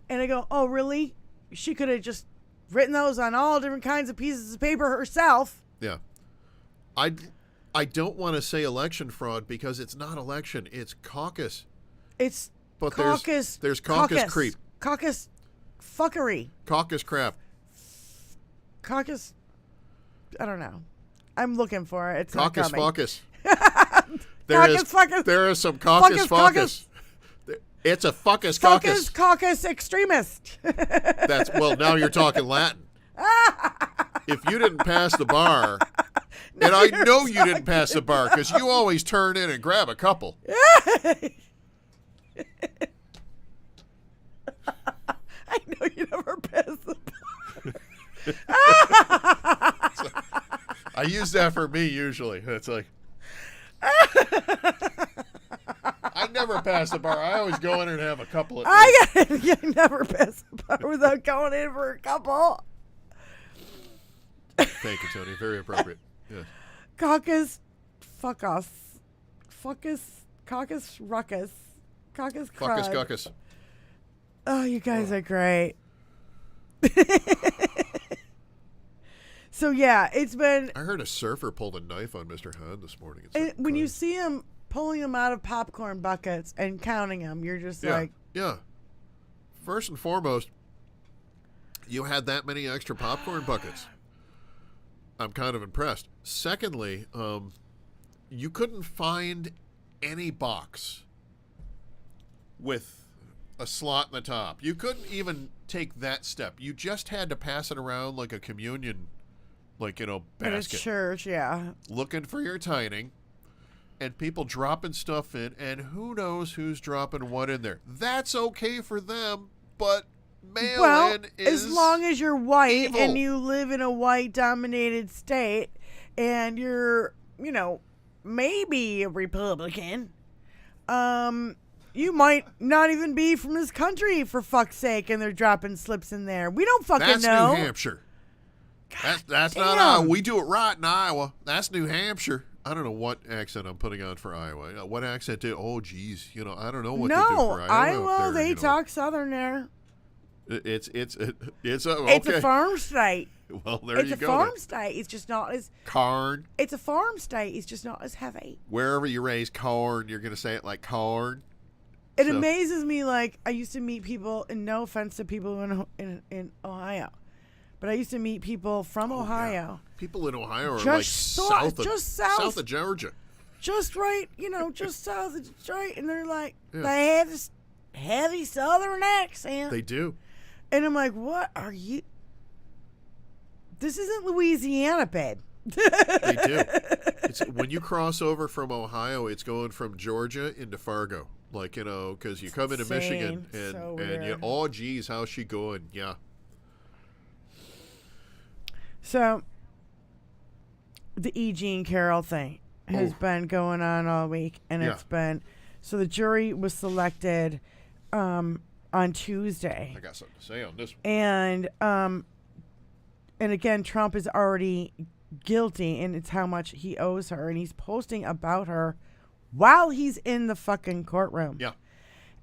And I go, oh, really? She could have just written those on all different kinds of pieces of paper herself. Yeah. I don't want to say election fraud because it's not election. It's caucus. It's But caucus. there's caucus creep. Caucus fuckery. Caucus crap. Caucus. I don't know. I'm looking for it. It's Caucus not coming. focus. Fuckus. There is some caucus Fuckus, focus. It's a fuckus caucus. Caucus extremist. That's well. Now you're talking Latin. If you didn't pass the bar, and I know you didn't pass the bar because you always turn in and grab a couple. I know you never pass the bar. I use that for me usually. It's like I never pass the bar. I always go in and have a couple of. You never pass the bar without going in for a couple. Thank you, Tony. Very appropriate. Yes. Caucus, fuck off. Fuckus, caucus, ruckus, caucus, Fuckus crud. caucus. Oh, you guys are great. So yeah, it's been. I heard a surfer pulled a knife on Mr. Hahn this morning. When you see him pulling them out of popcorn buckets and counting them, you're just like, yeah. First and foremost, you had that many extra popcorn buckets. I'm kind of impressed. Secondly, you couldn't find any box with a slot in the top. You couldn't even take that step. You just had to pass it around like a communion, like, at a basket. church, yeah. Looking for your tiding, and people dropping stuff in, and who knows who's dropping what in there. That's okay for them, but mail-in is as long as you're white evil. and you live in a white-dominated state, and you're, maybe a Republican, you might not even be from this country, for fuck's sake, and they're dropping slips in there. We don't fucking That's know. New Hampshire. That's not damn. Iowa. We do it right in Iowa. That's New Hampshire. I don't know what accent I'm putting on for Iowa. What accent did? Oh, geez. I don't know what to do for Iowa. Iowa, up there, they talk Southern there. It's okay. It's a farm state. Well, there It's you a go. farm then. state. It's just not as. Corn. It's a farm state. It's just not as heavy. Wherever you raise corn, you're going to say it like corn. It So- amazes me. Like, I used to meet people, and no offense to people in Ohio, but I used to meet people from Ohio. Yeah. People in Ohio are Just like south of Georgia. just right, just south of Detroit, and they're like, Yeah. they have this heavy Southern accent. They do. And I'm like, what are you? This isn't Louisiana, babe. They do. When you cross over from Ohio, it's going from Georgia into Fargo. Like, because you come into Michigan Insane. So and you, weird. oh, geez, how's she going? Yeah. So, the E. Jean Carroll thing has been going on all week, and Yeah. it's been. So the jury was selected on Tuesday. I got something to say on this one. And again, Trump is already guilty, and it's how much he owes her, and he's posting about her while he's in the fucking courtroom. Yeah.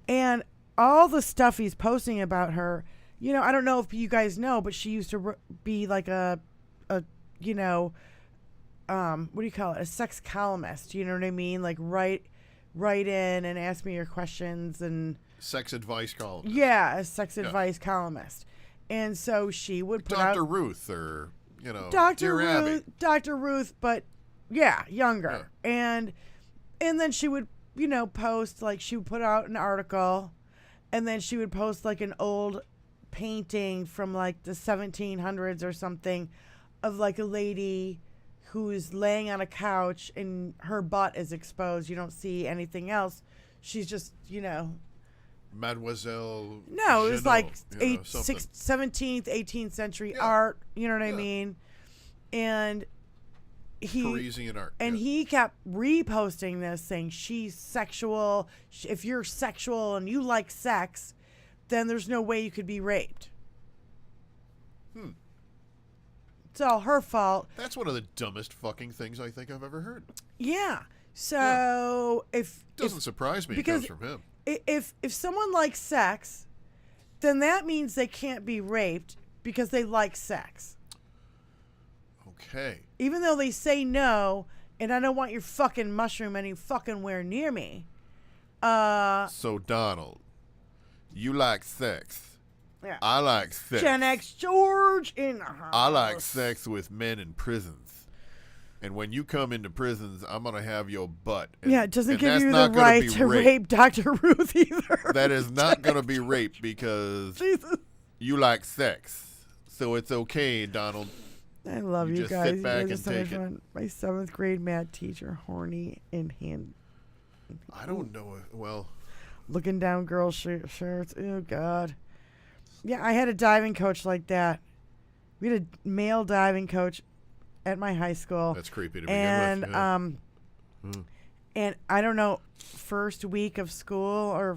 And all the stuff he's posting about her, I don't know if you guys know, but she used to be like a what do you call it? A sex columnist. You know what I mean? Like write in and ask me your questions and. Sex advice column. Yeah, a sex advice columnist. And so she would put Dr. out Ruth or, Dr. Dear Abby. Ruth, but younger. Yeah. And then she would, post, like, she would put out an article, and then she would post like an old painting from like the 1700s or something of like a lady who's laying on a couch and her butt is exposed. You don't see anything else. She's just, Mademoiselle. No, it was Jeannot, like something. 17th, 18th century Yeah. art. You know what I Yeah. mean? And Parisian art. and yeah. he kept reposting this, saying she's sexual. If you're sexual and you like sex, then there's no way you could be raped. It's all her fault. That's one of the dumbest fucking things I think I've ever heard. Yeah. So Doesn't surprise me it because comes from him. if someone likes sex, then that means they can't be raped because they like sex. Okay. Even though they say no, and I don't want your fucking mushroom any fucking where near me. So Donald, you like sex. Yeah. I like sex. Gen X George in the house. I like sex with men in prisons. And when you come into prisons, I'm going to have your butt. And, Yeah, it doesn't and give that's you the not gonna right be to rape. rape Dr. Ruth either. That is not going to be rape because Jesus. you like sex. So it's okay, Donald. I love You you just guys. sit You back guys are and so take much it. fun. My 7th grade math teacher, horny in hand, I don't know. Well, looking down girls' shirts. Oh, God. Yeah, I had a diving coach like that. We had a male diving coach at my high school. that's creepy to begin And, with. Yeah. and I don't know, first week of school or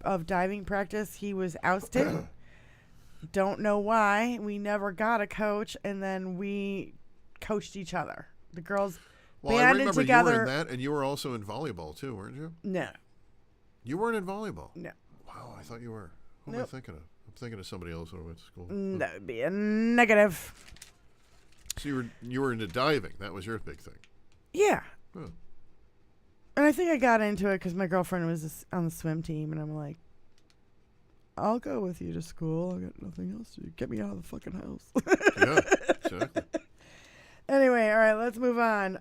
of diving practice, he was ousted. Don't know why. We never got a coach, and then we coached each other. The girls Well, I banded remember together. you were in that, and you were also in volleyball, too, weren't you? No. You weren't in volleyball? No. Wow, I thought you were. Who am I Nope. thinking of? I'm thinking of somebody else when I went to school. That would be a negative. So you were into diving. That was your big thing. Yeah. Huh. And I think I got into it because my girlfriend was on the swim team, and I'm like, I'll go with you to school. I got nothing else to do. Get me out of the fucking house. Yeah, exactly. Anyway, all right, let's move on.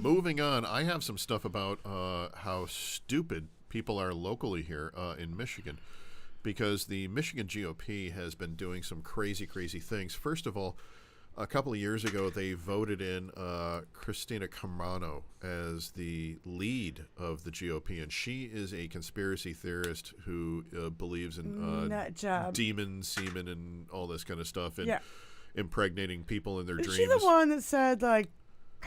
Moving on, I have some stuff about how stupid people are locally here in Michigan, because the Michigan GOP has been doing some crazy, crazy things. First of all, a couple of years ago, they voted in Christina Carmano as the lead of the GOP, and she is a conspiracy theorist who believes in Nut job. demon semen and all this kind of stuff, and Yeah. impregnating people in their Is dreams. she the one that said, like,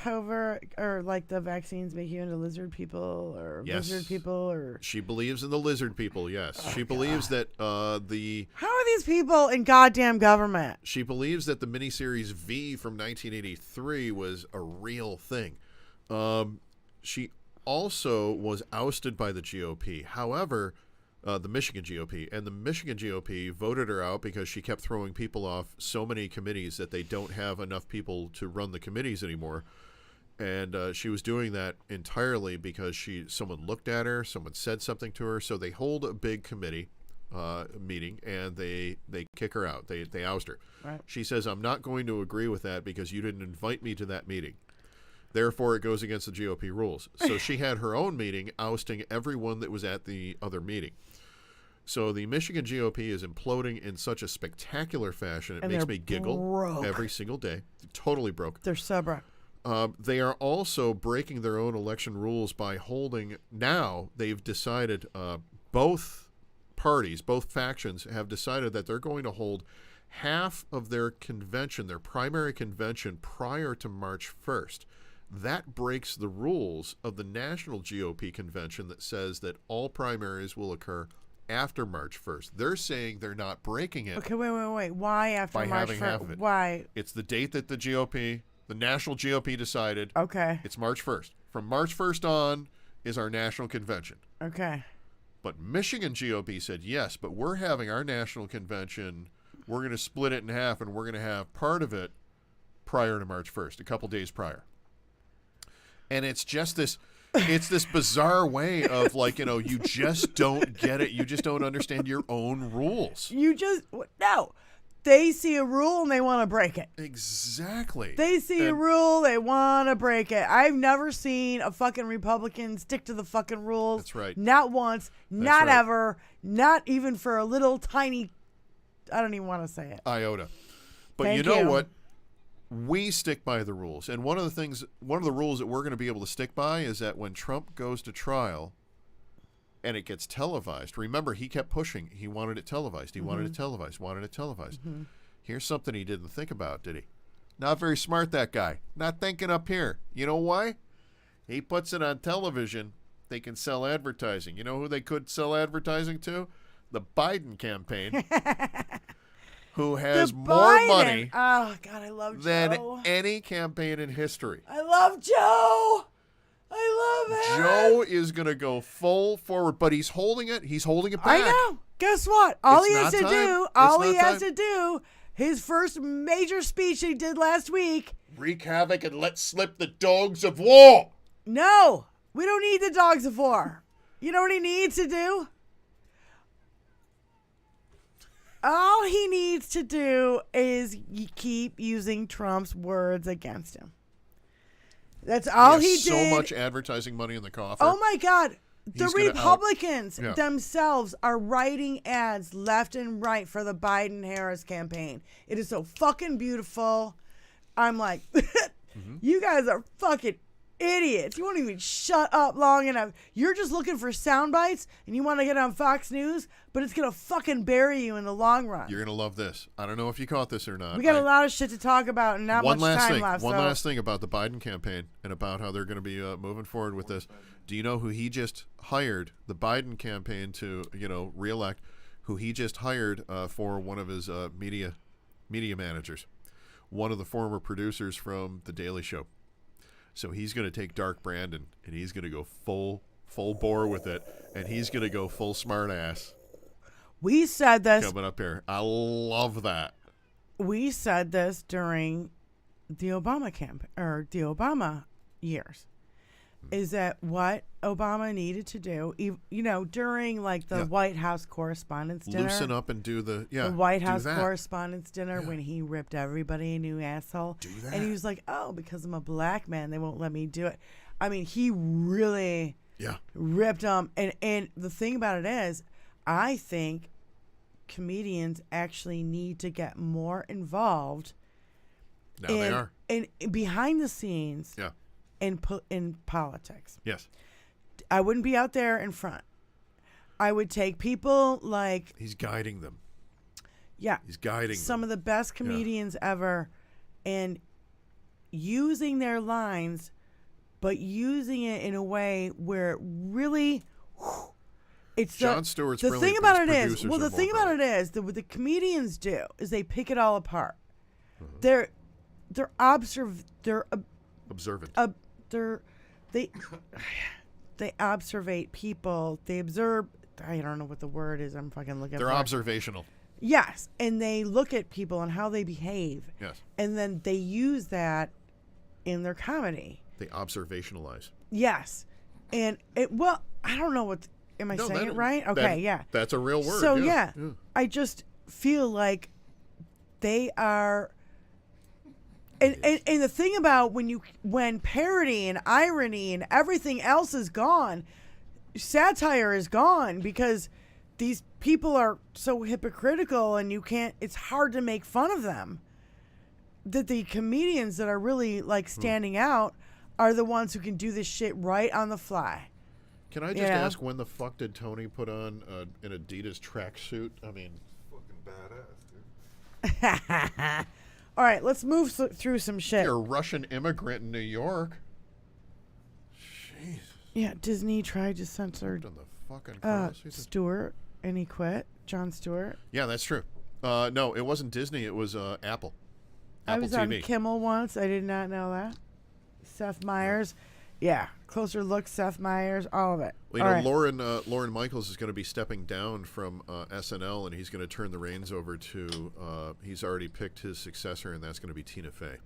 like the vaccines make you into lizard people or Yes. lizard people? Or She believes in the lizard people, yes. She believes that how are these people in goddamn government? She believes that the miniseries V from 1983 was a real thing. She also was ousted by the GOP. However, the Michigan GOP, and the Michigan GOP voted her out because she kept throwing people off so many committees that they don't have enough people to run the committees anymore. And she was doing that entirely because someone looked at her, someone said something to her, so they hold a big committee meeting, and they kick her out. They oust her. Right. She says, I'm not going to agree with that because you didn't invite me to that meeting. Therefore, it goes against the GOP rules. So she had her own meeting ousting everyone that was at the other meeting. So the Michigan GOP is imploding in such a spectacular fashion. It And makes they're me giggle broke. every single day. Totally broke. They're so broke. They are also breaking their own election rules by holding. Now they've decided, both parties, both factions have decided that they're going to hold half of their convention, their primary convention, prior to March 1st. That breaks the rules of the national GOP convention that says that all primaries will occur after March 1st. They're saying they're not breaking it. Okay, wait. Why after By March having 1st? half of it. Why? It's the date that the national GOP decided. Okay. It's March 1st. From March 1st on is our national convention. Okay. But Michigan GOP said, yes, but we're having our national convention. We're going to split it in half, and we're going to have part of it prior to March 1st, a couple days prior. And it's just this bizarre way of, like, you just don't get it. You just don't understand your own rules. No. They see a rule and they want to break it. Exactly. They see a rule, they want to break it. I've never seen a fucking Republican stick to the fucking rules. That's right. Not once, not right. ever, not even for a little tiny, I don't even want to say it. Iota. But Thank you know you. what? We stick by the rules. And one of the rules that we're going to be able to stick by is that when Trump goes to trial and it gets televised, remember, he kept pushing. He wanted it televised. He wanted it televised, wanted it televised. Here's something he didn't think about, did he? Not very smart, that guy. Not thinking up here. You know why? He puts it on television. They can sell advertising. You know who they could sell advertising to? The Biden campaign. Who has more Biden. money Oh, God, I love than Joe. any campaign in history. I love Joe. I love it. Joe is going to go full forward, but he's holding it. He's holding it back. I know. Guess what? All It's he has not to time. do, It's all not he has time. to do, his first major speech he did last week. Wreak havoc and let slip the dogs of war. No, we don't need the dogs of war. You know what he needs to do? All he needs to do is keep using Trump's words against him. That's all he has did. So much advertising money in the coffer. Oh my God. The He's gonna Republicans Yeah. themselves are writing ads left and right for the Biden-Harris campaign. It is so fucking beautiful. I'm like, you guys are fucking idiots. You won't even shut up long enough. You're just looking for sound bites and you want to get on Fox News, but it's going to fucking bury you in the long run. You're going to love this. I don't know if you caught this or not. We got a lot of shit to talk about and not much time left. One last thing about the Biden campaign and about how they're going to be moving forward with this. Do you know who he just hired, the Biden campaign to, reelect, who he just hired for one of his media managers, one of the former producers from The Daily Show. So he's going to take Dark Brandon and he's going to go full bore with it, and he's going to go full smart ass. We said this. Coming up here. I love that. We said this during the Obama the Obama years. Is that what Obama needed to do? During like the White House Correspondents' Dinner. Loosen up and do the White do House that. Correspondents' Dinner when he ripped everybody a new asshole. Do that. And he was like, "Oh, because I'm a black man, they won't let me do it." I mean, he really ripped them. And the thing about it is, I think comedians actually need to get more involved. Now they are. And behind the scenes. Yeah. In politics. Yes. I wouldn't be out there in front. I would take people like... He's guiding them. Yeah. He's guiding some them. of the best comedians ever, and using their lines, but using it in a way where really... It's Jon Stewart's the brilliant, thing but about his it is, producers well, are the thing more about it brilliant. is that what the comedians do is they pick it all apart. They're observant. They observate people. They observe. I don't know what the word is. I'm fucking looking. They're for observational. Yes, and they look at people and how they behave. Yes. And then they use that in their comedy. They observationalize. Yes, and I don't know what. Am I saying it right? Okay, yeah. That's a real word. So yeah, I just feel like they are. And the thing about when parody and irony and everything else is gone, satire is gone because these people are so hypocritical and it's hard to make fun of them. That the comedians that are really like standing out are the ones who can do this shit right on the fly. Can I just ask, when the fuck did Tony put on an Adidas tracksuit? I mean, fucking badass, dude. All right, let's move through some shit. You're a Russian immigrant in New York. Jeez. Yeah, Disney tried to censor On the fucking cross. Stewart, and he quit. Jon Stewart. Yeah, that's true. No, it wasn't Disney. It was Apple. I was TV. on Kimmel once. I did not know that. Seth Meyers. Yeah, closer look, Seth Meyers, all of it. Well, all right. Lorne Michaels is going to be stepping down from SNL, and he's going to turn the reins over to. He's already picked his successor, and that's going to be Tina Fey.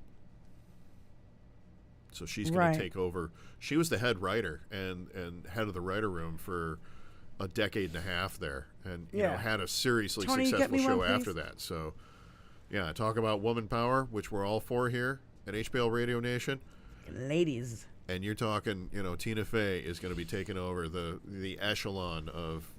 So she's going to take over. She was the head writer and head of the writer room for a decade and a half there, and had a seriously Tony, successful show one, after that. So, yeah, talk about woman power, which we're all for here at HBL Radio Nation. Ladies. And you're talking, Tina Fey is going to be taking over the echelon of,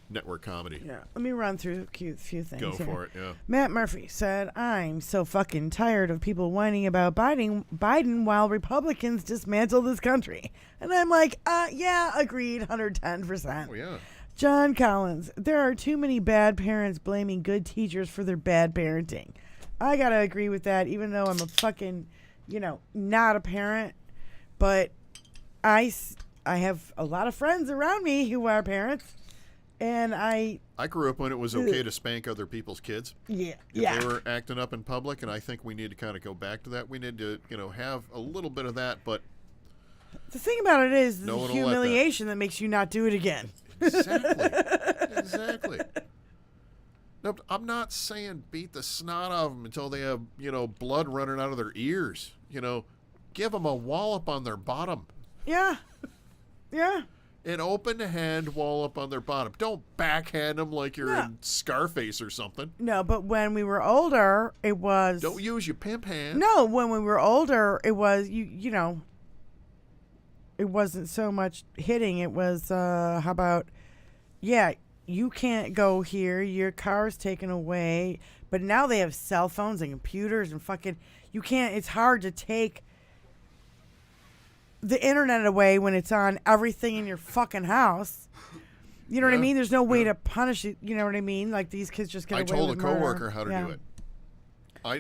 network comedy. Yeah, let me run through a few things. Go here. for it, yeah. Matt Murphy said, "I'm so fucking tired of people whining about Biden while Republicans dismantle this country." And I'm like, yeah, agreed, 110%. Oh, yeah. John Collins, there are too many bad parents blaming good teachers for their bad parenting. I gotta agree with that, even though I'm a fucking, not a parent. But I have a lot of friends around me who are parents, and I grew up when it was okay to spank other people's kids. Yeah. If they were acting up in public, and I think we need to kind of go back to that. We need to, have a little bit of that, but The thing about it is No the one will let that. humiliation that makes you not do it again. Exactly. No, I'm not saying beat the snot out of them until they have, blood running out of their ears. Give them a wallop on their bottom. Yeah. Yeah. An open hand wallop on their bottom. Don't backhand them like you're in Scarface or something. No, but when we were older, it was... Don't use your pimp hand. No, when we were older, it was, it wasn't so much hitting. It was, how about, you can't go here. Your car's taken away. But now they have cell phones and computers and fucking, you can't, it's hard to take the internet away when it's on everything in your fucking house. You know what I mean? There's no way to punish it. You know what I mean? Like these kids just get away with murder. I told a coworker how to do it.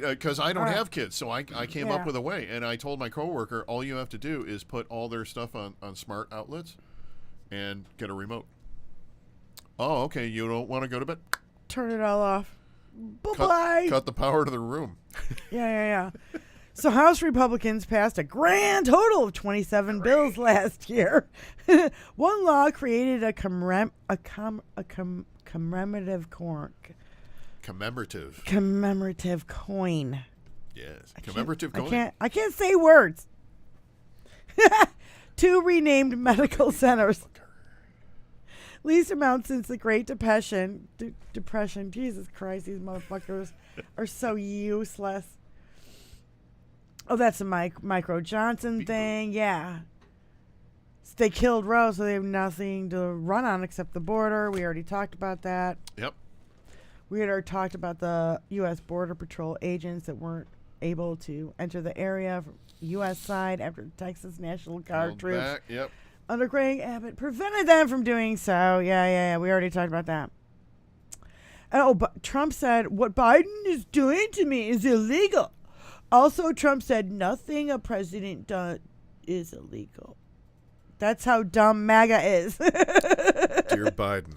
Because I don't have kids, so I came up with a way. And I told my coworker, all you have to do is put all their stuff on smart outlets and get a remote. Oh, okay. You don't want to go to bed? Turn it all off. Bye-bye. Cut the power to the room. Yeah. So House Republicans passed a grand total of 27 bills last year. One law created a commemorative coin. Yes, commemorative coin. I can't say words. 2 renamed medical centers. Least amount since the Great Depression. Depression. Jesus Christ, these motherfuckers are so useless. Oh, that's a Micro Johnson thing. Yeah. So they killed Roe, so they have nothing to run on except the border. We already talked about that. Yep. We had already talked about the U.S. Border Patrol agents that weren't able to enter the area from U.S. side after the Texas National Guard troops under Greg Abbott prevented them from doing so. Yeah. We already talked about that. Oh, but Trump said, what Biden is doing to me is illegal. Also, Trump said nothing a president does is illegal. That's how dumb MAGA is. Dear Biden,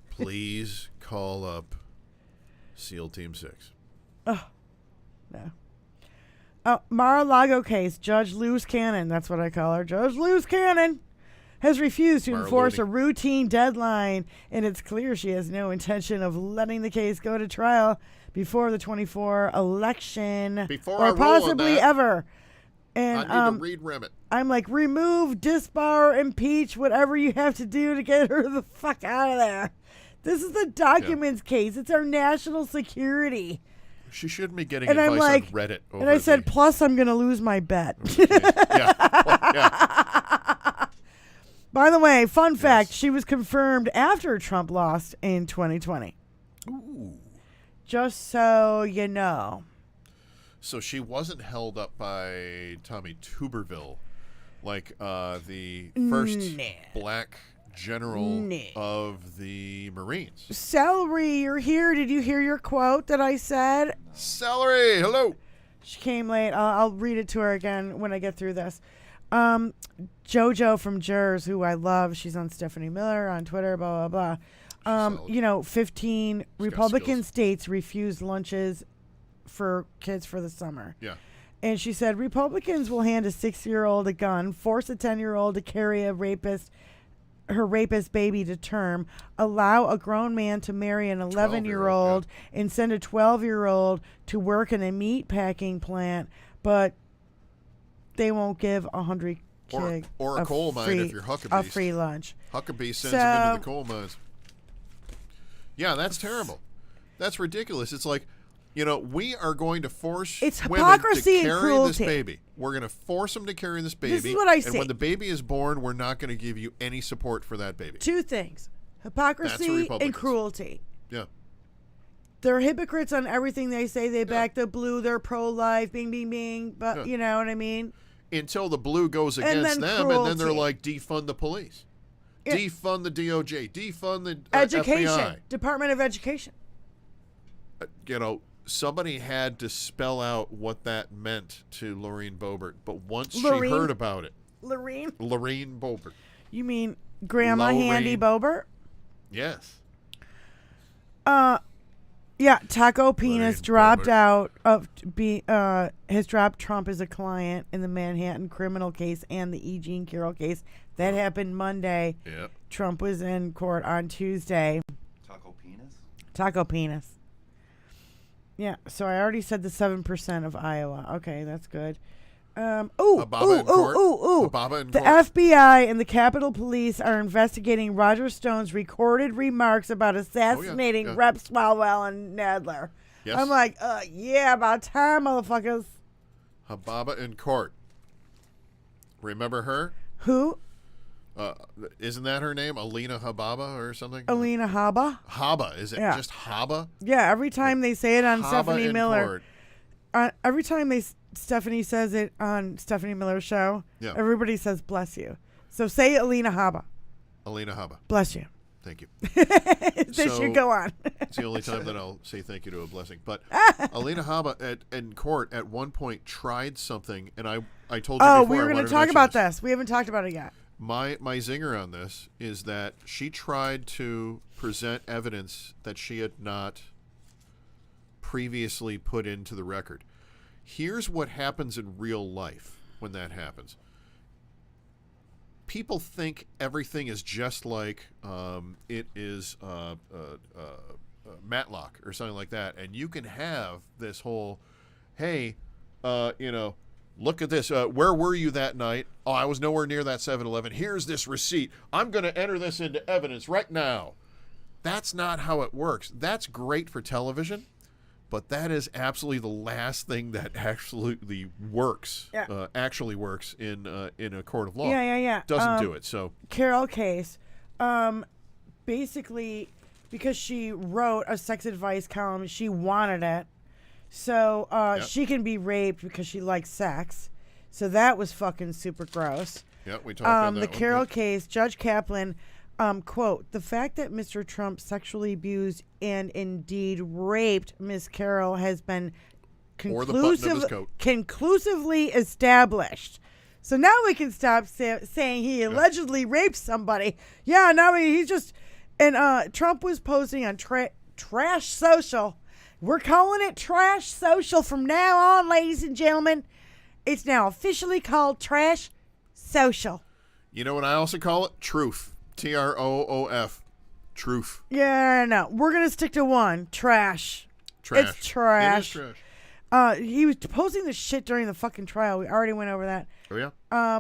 please call up SEAL Team 6. Oh, no. Mar-a-Lago case. Judge Loose Cannon, that's what I call her. Judge Loose Cannon has refused to enforce a routine deadline, and it's clear she has no intention of letting the case go to trial before the 24 election, or possibly ever. And I need to read Remit. I'm like, remove, disbar, impeach, whatever you have to do to get her the fuck out of there. This is the documents case. It's our national security. She shouldn't be getting advice on Reddit. And I said, plus I'm going to lose my bet. By the way, fun fact, she was confirmed after Trump lost in 2020. Ooh. Just so you know. So she wasn't held up by Tommy Tuberville like the first black general of the Marines. Celery, you're here. Did you hear your quote that I said? Celery, hello. She came late. I'll read it to her again when I get through this. JoJo from Jers, who I love. She's on Stephanie Miller on Twitter, blah, blah, blah. 15 Republican states refused lunches for kids for the summer. Yeah. And she said Republicans will hand a 6-year-old a gun, force a 10-year-old to carry her rapist baby to term, allow a grown man to marry an 11-year-old, and send a 12-year-old to work in a meat packing plant, but they won't give 100 kids or a coal mine if you're Huckabees. A free lunch. Huckabee sends them into the coal mines. Yeah, that's terrible. That's ridiculous. It's like, we are going to force women to carry this baby. We're going to force them to carry this baby. This is what I say. And when the baby is born, we're not going to give you any support for that baby. 2 things. Hypocrisy and cruelty. Yeah. They're hypocrites on everything they say. They back the blue. They're pro-life. Bing, bing, bing. But you know what I mean? Until the blue goes against them, and then they're like, defund the police. Yeah. Defund the DOJ. Defund the Education. FBI. Department of Education. Somebody had to spell out what that meant to Lorene Boebert, but once she heard about it... Lorene Boebert. You mean Grandma Handy Boebert? Yes. Yeah, Taco Penis Bloody dropped bummer. out of has dropped Trump as a client in the Manhattan criminal case and the E. Jean Carroll case. That happened Monday. Yep. Trump was in court on Tuesday. Taco penis? Taco Penis. Yeah, so I already said the 7% of Iowa. Okay, that's good. Hababa in court? Hababa in The court? FBI and the Capitol Police are investigating Roger Stone's recorded remarks about assassinating yeah. Rep. Swalwell and Nadler. Yes. I'm like, yeah, about time, motherfuckers. Hababa in court. Remember her? Who? Isn't that her name? Alina Hababa or something? Alina Haba? Haba. Is it Yeah. just Haba? Yeah, every time they say it on Haba Stephanie in Miller. court. Every time Stephanie says it on Stephanie Miller's show, Yeah. everybody says bless you. So say Alina Haba. Alina Haba. Bless you. Thank you. This So- should go on. It's the only time that I'll say thank you to a blessing. But Alina Haba in court at one point tried something, and I told you Oh, before we were I going wanted to talk mention about this. We haven't talked about it yet. My zinger on this is that she tried to present evidence that she had not previously put into the record. Here's what happens in real life when that happens. People think everything is just like it is Matlock or something like that, and you can have this whole, hey, look at this. Where were you that night? Oh, I was nowhere near that 7-Eleven. Here's this receipt. I'm going to enter this into evidence right now. That's not how it works. That's great for television, but that is absolutely the last thing that actually works. Yeah. Actually works in a court of law. Yeah. Doesn't do it. So Carol case, basically, because she wrote a sex advice column, she wanted it. So she can be raped because she likes sex. So that was fucking super gross. yeah, we talked about that. The one. Carroll Yeah. case, Judge Kaplan, quote, the fact that Mr. Trump sexually abused and indeed raped Miss Carroll has been Or the button of his coat. conclusively established. So now we can stop saying he allegedly raped somebody. Yeah, now he's just... And Trump was posting on Trash Social. We're calling it Trash Social from now on, ladies and gentlemen. It's now officially called Trash Social. You know what I also call it? Truth. Troof. Truth. Yeah, no. We're going to stick to one. Trash. Trash. It's trash. It is trash. He was posting this shit during the fucking trial. We already went over that. Oh, yeah?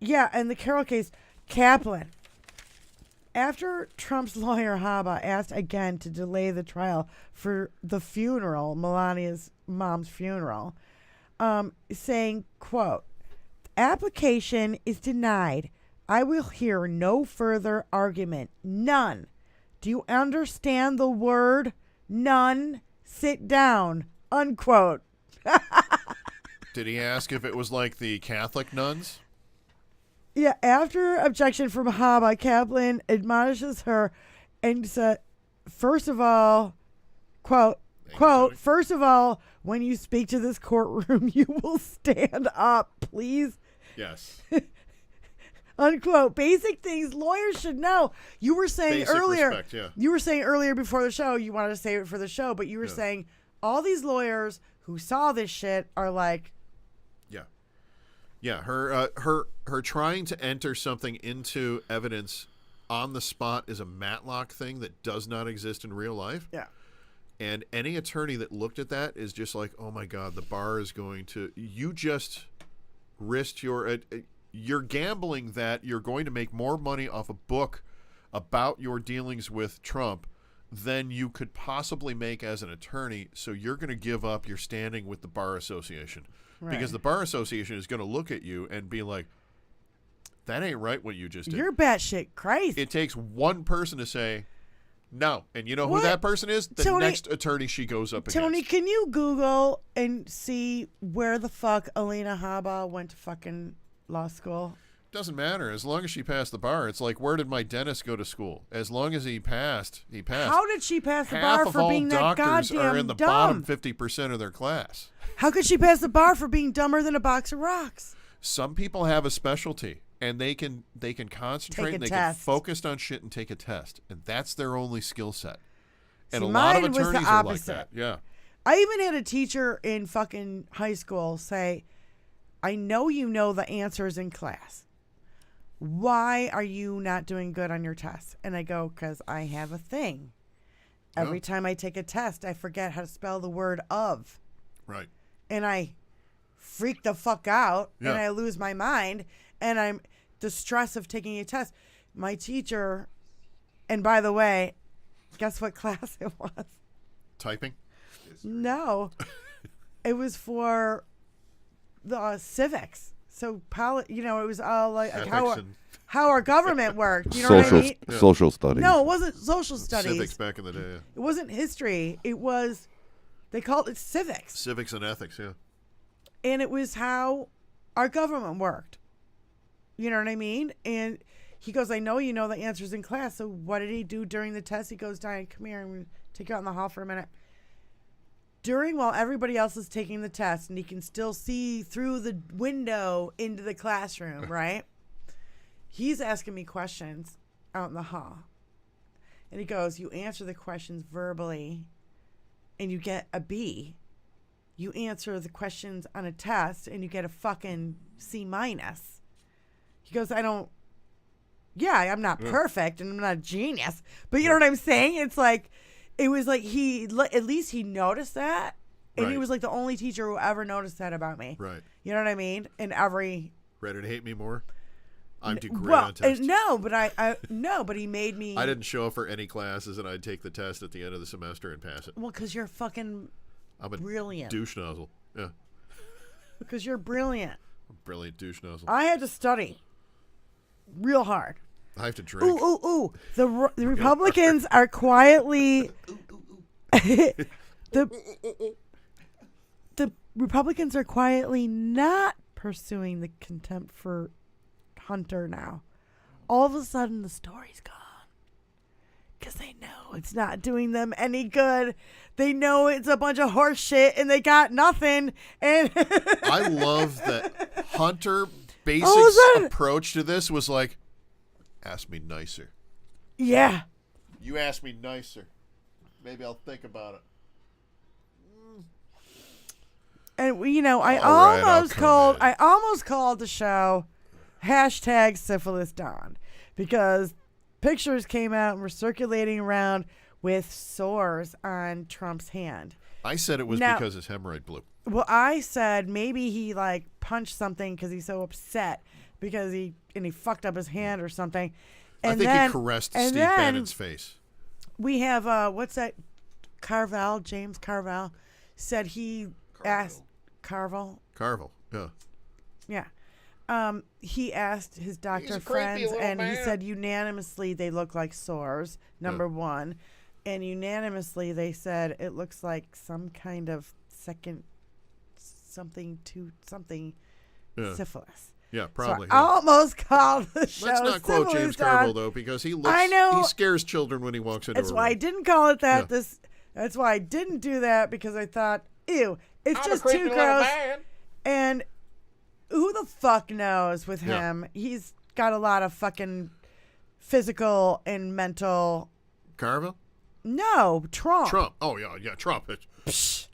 Yeah, and the Carroll case, Kaplan. After Trump's lawyer Haba asked again to delay the trial for the funeral, Melania's mom's funeral, saying, quote, application is denied. I will hear no further argument. None. Do you understand the word? None. Sit down. Unquote. Did he ask if it was like the Catholic nuns? Yeah, after objection from Haba, Kaplan admonishes her and said, first of all, quote, Tony. first of all, when you speak to this courtroom, you will stand up, please. Yes. Unquote. Basic things lawyers should know. You were saying Basic earlier, respect, yeah. you were saying earlier before the show, you wanted to save it for the show, but you were saying all these lawyers who saw this shit are like, Yeah, her trying to enter something into evidence on the spot is a Matlock thing that does not exist in real life. yeah. And any attorney that looked at that is just like, oh my God, the bar is going to... You just risked your... you're gambling that you're going to make more money off a book about your dealings with Trump than you could possibly make as an attorney, so you're going to give up your standing with the Bar Association. Right. Because the Bar Association is going to look at you and be like, that ain't right what you just did. You're batshit crazy. It takes one person to say no. And you know What? who that person is? The Tony- next attorney she goes up Tony, against. can you Google and see where the fuck Alina Haba went to fucking law school? Doesn't matter. As long as she passed the bar. It's like, where did my dentist go to school? As long as he passed, he passed. How did she pass the Half bar of for all being that doctors goddamn are in the dumb? bottom 50% of their class. How could she pass the bar for being dumber than a box of rocks? Some people have a specialty, and they can concentrate Take a and they test. can focus on shit and take a test, and that's their only skill set. And See, a lot of mine was the attorneys are like opposite. that. Yeah. I even had a teacher in fucking high school say, I know you know the answers in class. Why are you not doing good on your tests? And I go, because I have a thing. Every time I take a test, I forget how to spell the word of. Right. And I freak the fuck out Yeah. and I lose my mind. And I'm the stress of taking a test. My teacher, and by the way, guess what class it was? Typing? No. It was for the civics. So, it was all like Ethics how our government worked. You know what I Social mean? social studies. No, it wasn't social studies. Civics back in the day. It wasn't history. It was, they called it civics. Civics and ethics, yeah. And it was how our government worked. You know what I mean? And he goes, I know you know the answers in class. So what did he do during the test? He goes, Diane, come here. I'm going to take you out in the hall for a minute. While everybody else is taking the test and he can still see through the window into the classroom, right? He's asking me questions out in the hall. And he goes, you answer the questions verbally and you get a B. You answer the questions on a test and you get a fucking C-. He goes, I'm not perfect and I'm not a genius, but you know what I'm saying? It's like, it was like at least he noticed that. And he Right. was like the only teacher who ever noticed that about me. Right. You know what I mean? In every. Ready to hate me more? I'm too great Well, on tests. no, but he made me. I didn't show up for any classes, and I'd take the test at the end of the semester and pass it. Well, because you're fucking I'm a brilliant. douche nozzle. Yeah. Because you're brilliant. I'm a brilliant douche nozzle. I had to study real hard. I have to drink. Ooh. The Republicans are quietly. The Republicans are quietly not pursuing the contempt for Hunter now. All of a sudden, the story's gone. Because they know it's not doing them any good. They know it's a bunch of horse shit and they got nothing. And I love that Hunter Basic's All of a sudden- approach to this was like, ask me nicer. yeah. You ask me nicer. Maybe I'll think about it. And I All right, I'll almost come called. in. I almost called the show #SyphilisDawn because pictures came out and were circulating around with sores on Trump's hand. I said it was Now- because his hemorrhoid blew. Well, I said maybe he punched something because he's so upset because he fucked up his hand or something. And I think then, he caressed and Steve then Bannon's face. We have what's that? James Carvell said he asked Carvell. Carvel, yeah. Yeah. He asked his doctor friends, and he said unanimously they look like sores, number one. And unanimously they said it looks like some kind of second something syphilis. Yeah, probably. So I almost called the show. Let's not quote James Syphilis Carville, Dawn. though, because he scares children when he walks into That's a why I room. didn't call it that. Yeah. That's why I didn't do that because I thought, ew, it's just too gross. And who the fuck knows with Yeah. him? He's got a lot of fucking physical and mental. Carville? No, Trump. Trump. Oh, yeah, Trump.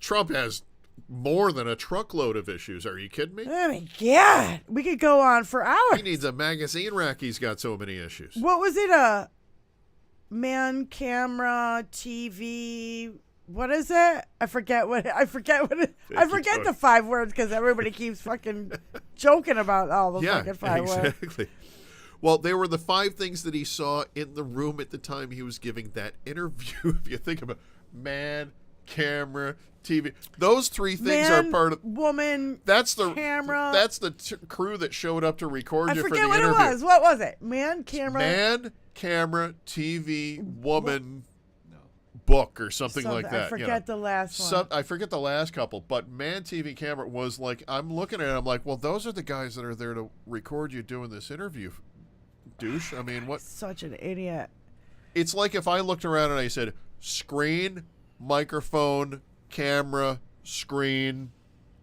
Trump has more than a truckload of issues. Are you kidding me? Oh my God, we could go on for hours. He needs a magazine rack. He's got so many issues. What was it? A man, camera, TV. What is it? I forget what I forget the 5 words because everybody keeps fucking joking about all the fucking 5 words. exactly. Well, they were the 5 things that he saw in the room at the time he was giving that interview. If you think about man, camera, TV, those 3 things Man, are part of. woman. That's the camera. That's the crew that showed up to record I you for the forget what interview. it was. What was it? Man, camera. Man, camera, TV, woman, book, or something like that. I forget the last one. I forget the last couple, but man, TV, camera was like, I'm looking at it, I'm like, well, those are the guys that are there to record you doing this interview, douche. I mean, what? Such an idiot. It's like if I looked around and I said, screen, microphone, camera, screen,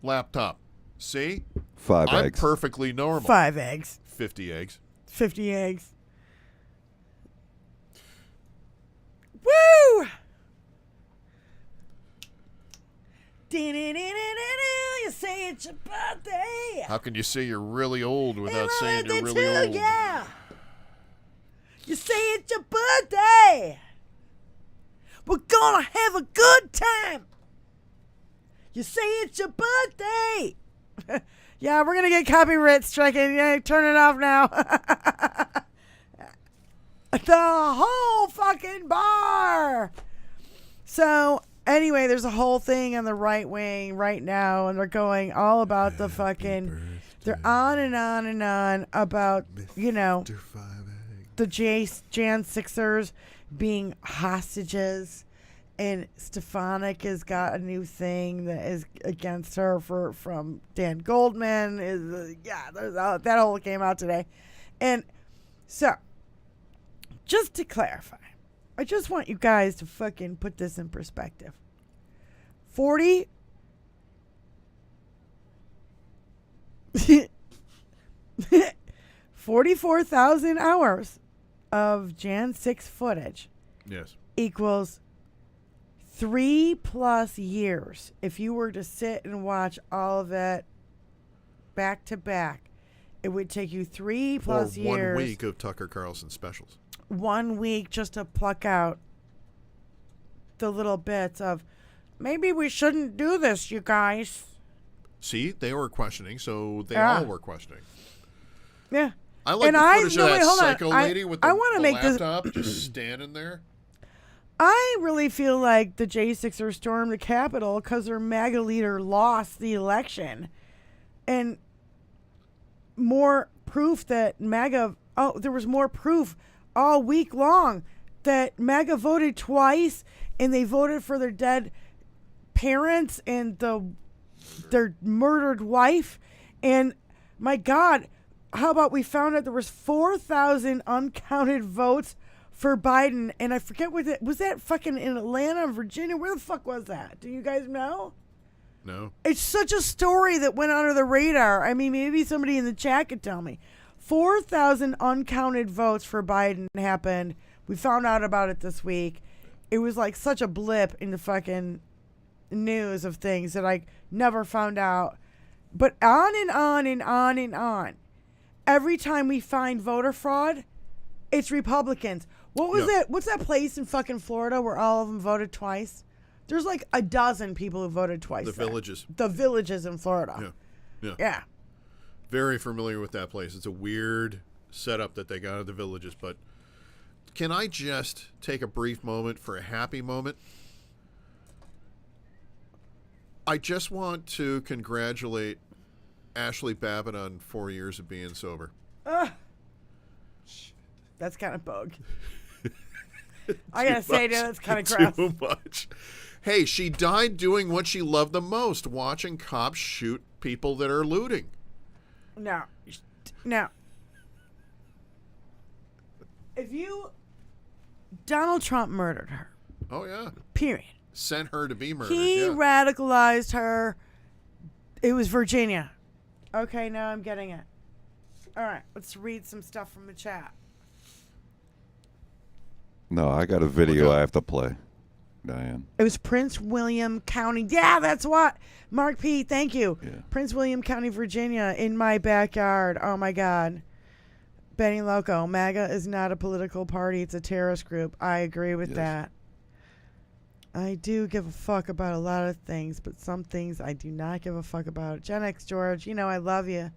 laptop. See? 5 I'm eggs. perfectly normal. 5 eggs. 50 eggs. 50 eggs. Woo! You say it's your birthday. How can you say you're really old without saying you're really too, old? Yeah. You say it's your birthday. We're gonna have a good time. You say it's your birthday. Yeah, we're gonna get copyright stricken. Yeah, turn it off now. The whole fucking bar. So anyway, there's a whole thing on the right wing right now, and they're going all about the fucking. They're on and on and on about, you know, the Jan Sixers being hostages, and Stefanik has got a new thing that is against her from Dan Goldman. That whole came out today, and so just to clarify, I just want you guys to fucking put this in perspective. 44,000 hours of Jan 6 footage. Yes. Equals 3+ years. If you were to sit and watch all of it back to back, it would take you 3+ years. 1 week of Tucker Carlson specials. 1 week just to pluck out the little bits of, maybe we shouldn't do this, you guys. See, they were questioning, so they Yeah. all were questioning. Yeah. I like And the footage of that hold on. psycho lady with the, I wanna the make this- laptop just standing there. I really feel like the J6ers stormed the Capitol because their MAGA leader lost the election. And more proof that MAGA... Oh, there was more proof all week long that MAGA voted twice, and they voted for their dead parents and their murdered wife. And my God, how about we found out there was 4,000 uncounted votes for Biden, and I forget what it was. That fucking in Atlanta, Virginia? Where the fuck was that? Do you guys know? No. It's such a story that went under the radar. I mean, maybe somebody in the chat could tell me. 4,000 uncounted votes for Biden happened. We found out about it this week. It was like such a blip in the fucking news of things that I never found out. But on and on and on and on. Every time we find voter fraud, it's Republicans. What was it? What's that place in fucking Florida where all of them voted twice? There's like a dozen people who voted twice. The there. Villages. The Villages in Florida. Yeah. Yeah. Very familiar with that place. It's a weird setup that they got at the Villages, but can I just take a brief moment for a happy moment? I just want to congratulate Ashley Babbitt on 4 years of being sober. That's kind of bug. I gotta say, dude, that's kind of gross. Too much. Hey, she died doing what she loved the most, watching cops shoot people that are looting. No. If you... Donald Trump murdered her. Oh, yeah. Period. Sent her to be murdered. He yeah. radicalized her. It was Virginia. Okay, now I'm getting it. All right, let's read some stuff from the chat. No, I got a video I have to play, Diane. It was Prince William County. Yeah, that's what. Mark P., thank you. Yeah. Prince William County, Virginia, in my backyard. Oh, my God. Benny Loco, MAGA is not a political party. It's a terrorist group. I agree with that. I do give a fuck about a lot of things, but some things I do not give a fuck about. Gen X George, you know I love you.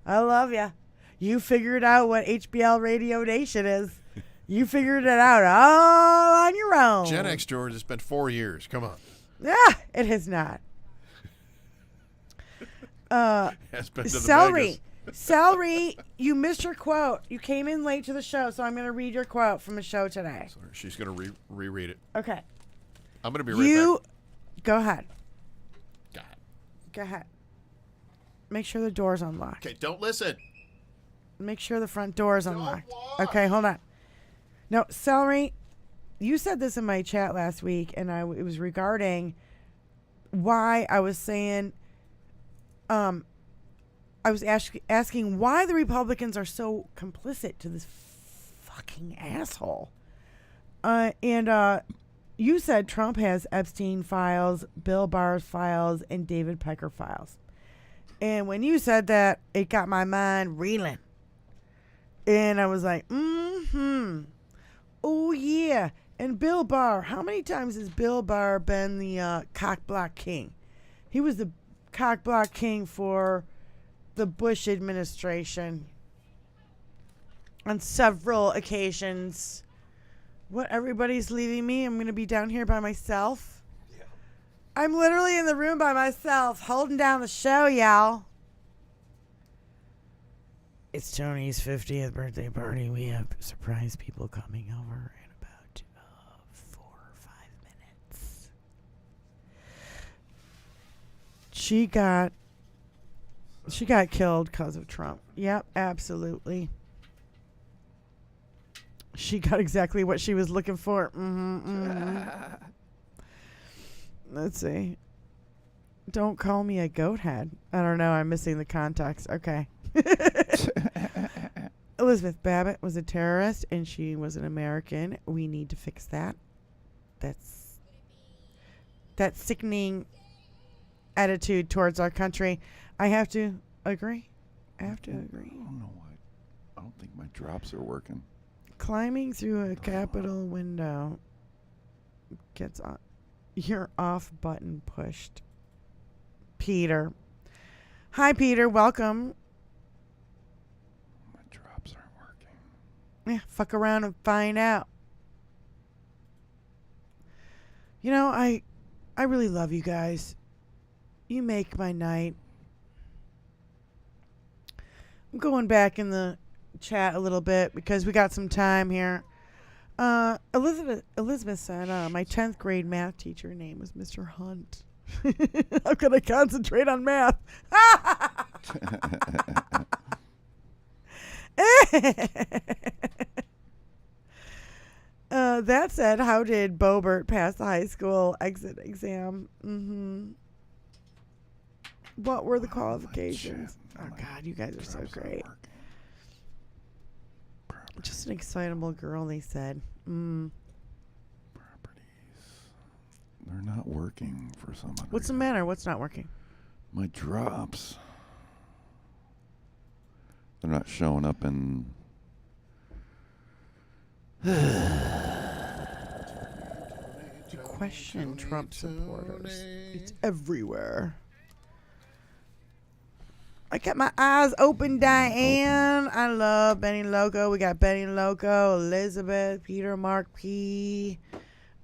I love you. You figured out what HBL Radio Nation is. You figured it out all on your own. Gen X George, it's been 4 years. Come on. Ah, it has not. Has been to the Celery. Vegas. Celery, you missed your quote. You came in late to the show, so I'm going to read your quote from the show today. Sorry, she's going to reread it. Okay. I'm going to be right back. Go ahead. God. Go ahead. Make sure the door's unlocked. Okay, don't listen. Make sure the front door is unlocked. Okay, hold on. No, Celery, you said this in my chat last week, and it was regarding why I was saying, I was asking why the Republicans are so complicit to this fucking asshole. And you said Trump has Epstein files, Bill Barr's files, and David Pecker files. And when you said that, it got my mind reeling. And I was like, oh, yeah. And Bill Barr, how many times has Bill Barr been the cock block king? He was the cock block king for the Bush administration on several occasions. What, everybody's leaving me? I'm going to be down here by myself? Yeah. I'm literally in the room by myself, holding down the show, y'all. It's Tony's 50th birthday party. We have surprise people coming over in about 4 or 5 minutes. She got killed because of Trump. Yep, absolutely. She got exactly what she was looking for. Let's see. Don't call me a goat head. I don't know. I'm missing the context. Okay. Elizabeth Babbitt was a terrorist and she was an American. We need to fix that. That's sickening attitude towards our country. I have to agree. I don't know why. I don't think my drops are working. Climbing through a Capitol window gets on your off button pushed. Peter. Hi, Peter. Welcome. My drops aren't working. Yeah, fuck around and find out. You know, I really love you guys. You make my night. I'm going back in the chat a little bit because we got some time here. Elizabeth said my 10th grade math teacher name was Mr. Hunt. I'm going to concentrate on math. That said, how did Bobert pass the high school exit exam? What were the qualifications? Oh, God, you guys are so great. Just an excitable girl, they said. Properties. They're not working for some reason. What's the matter? What's not working? My drops. They're not showing up in... Question Trump supporters. It's everywhere. I got my eyes open, Diane. I love Benny Loco. We got Benny Loco, Elizabeth, Peter, Mark P.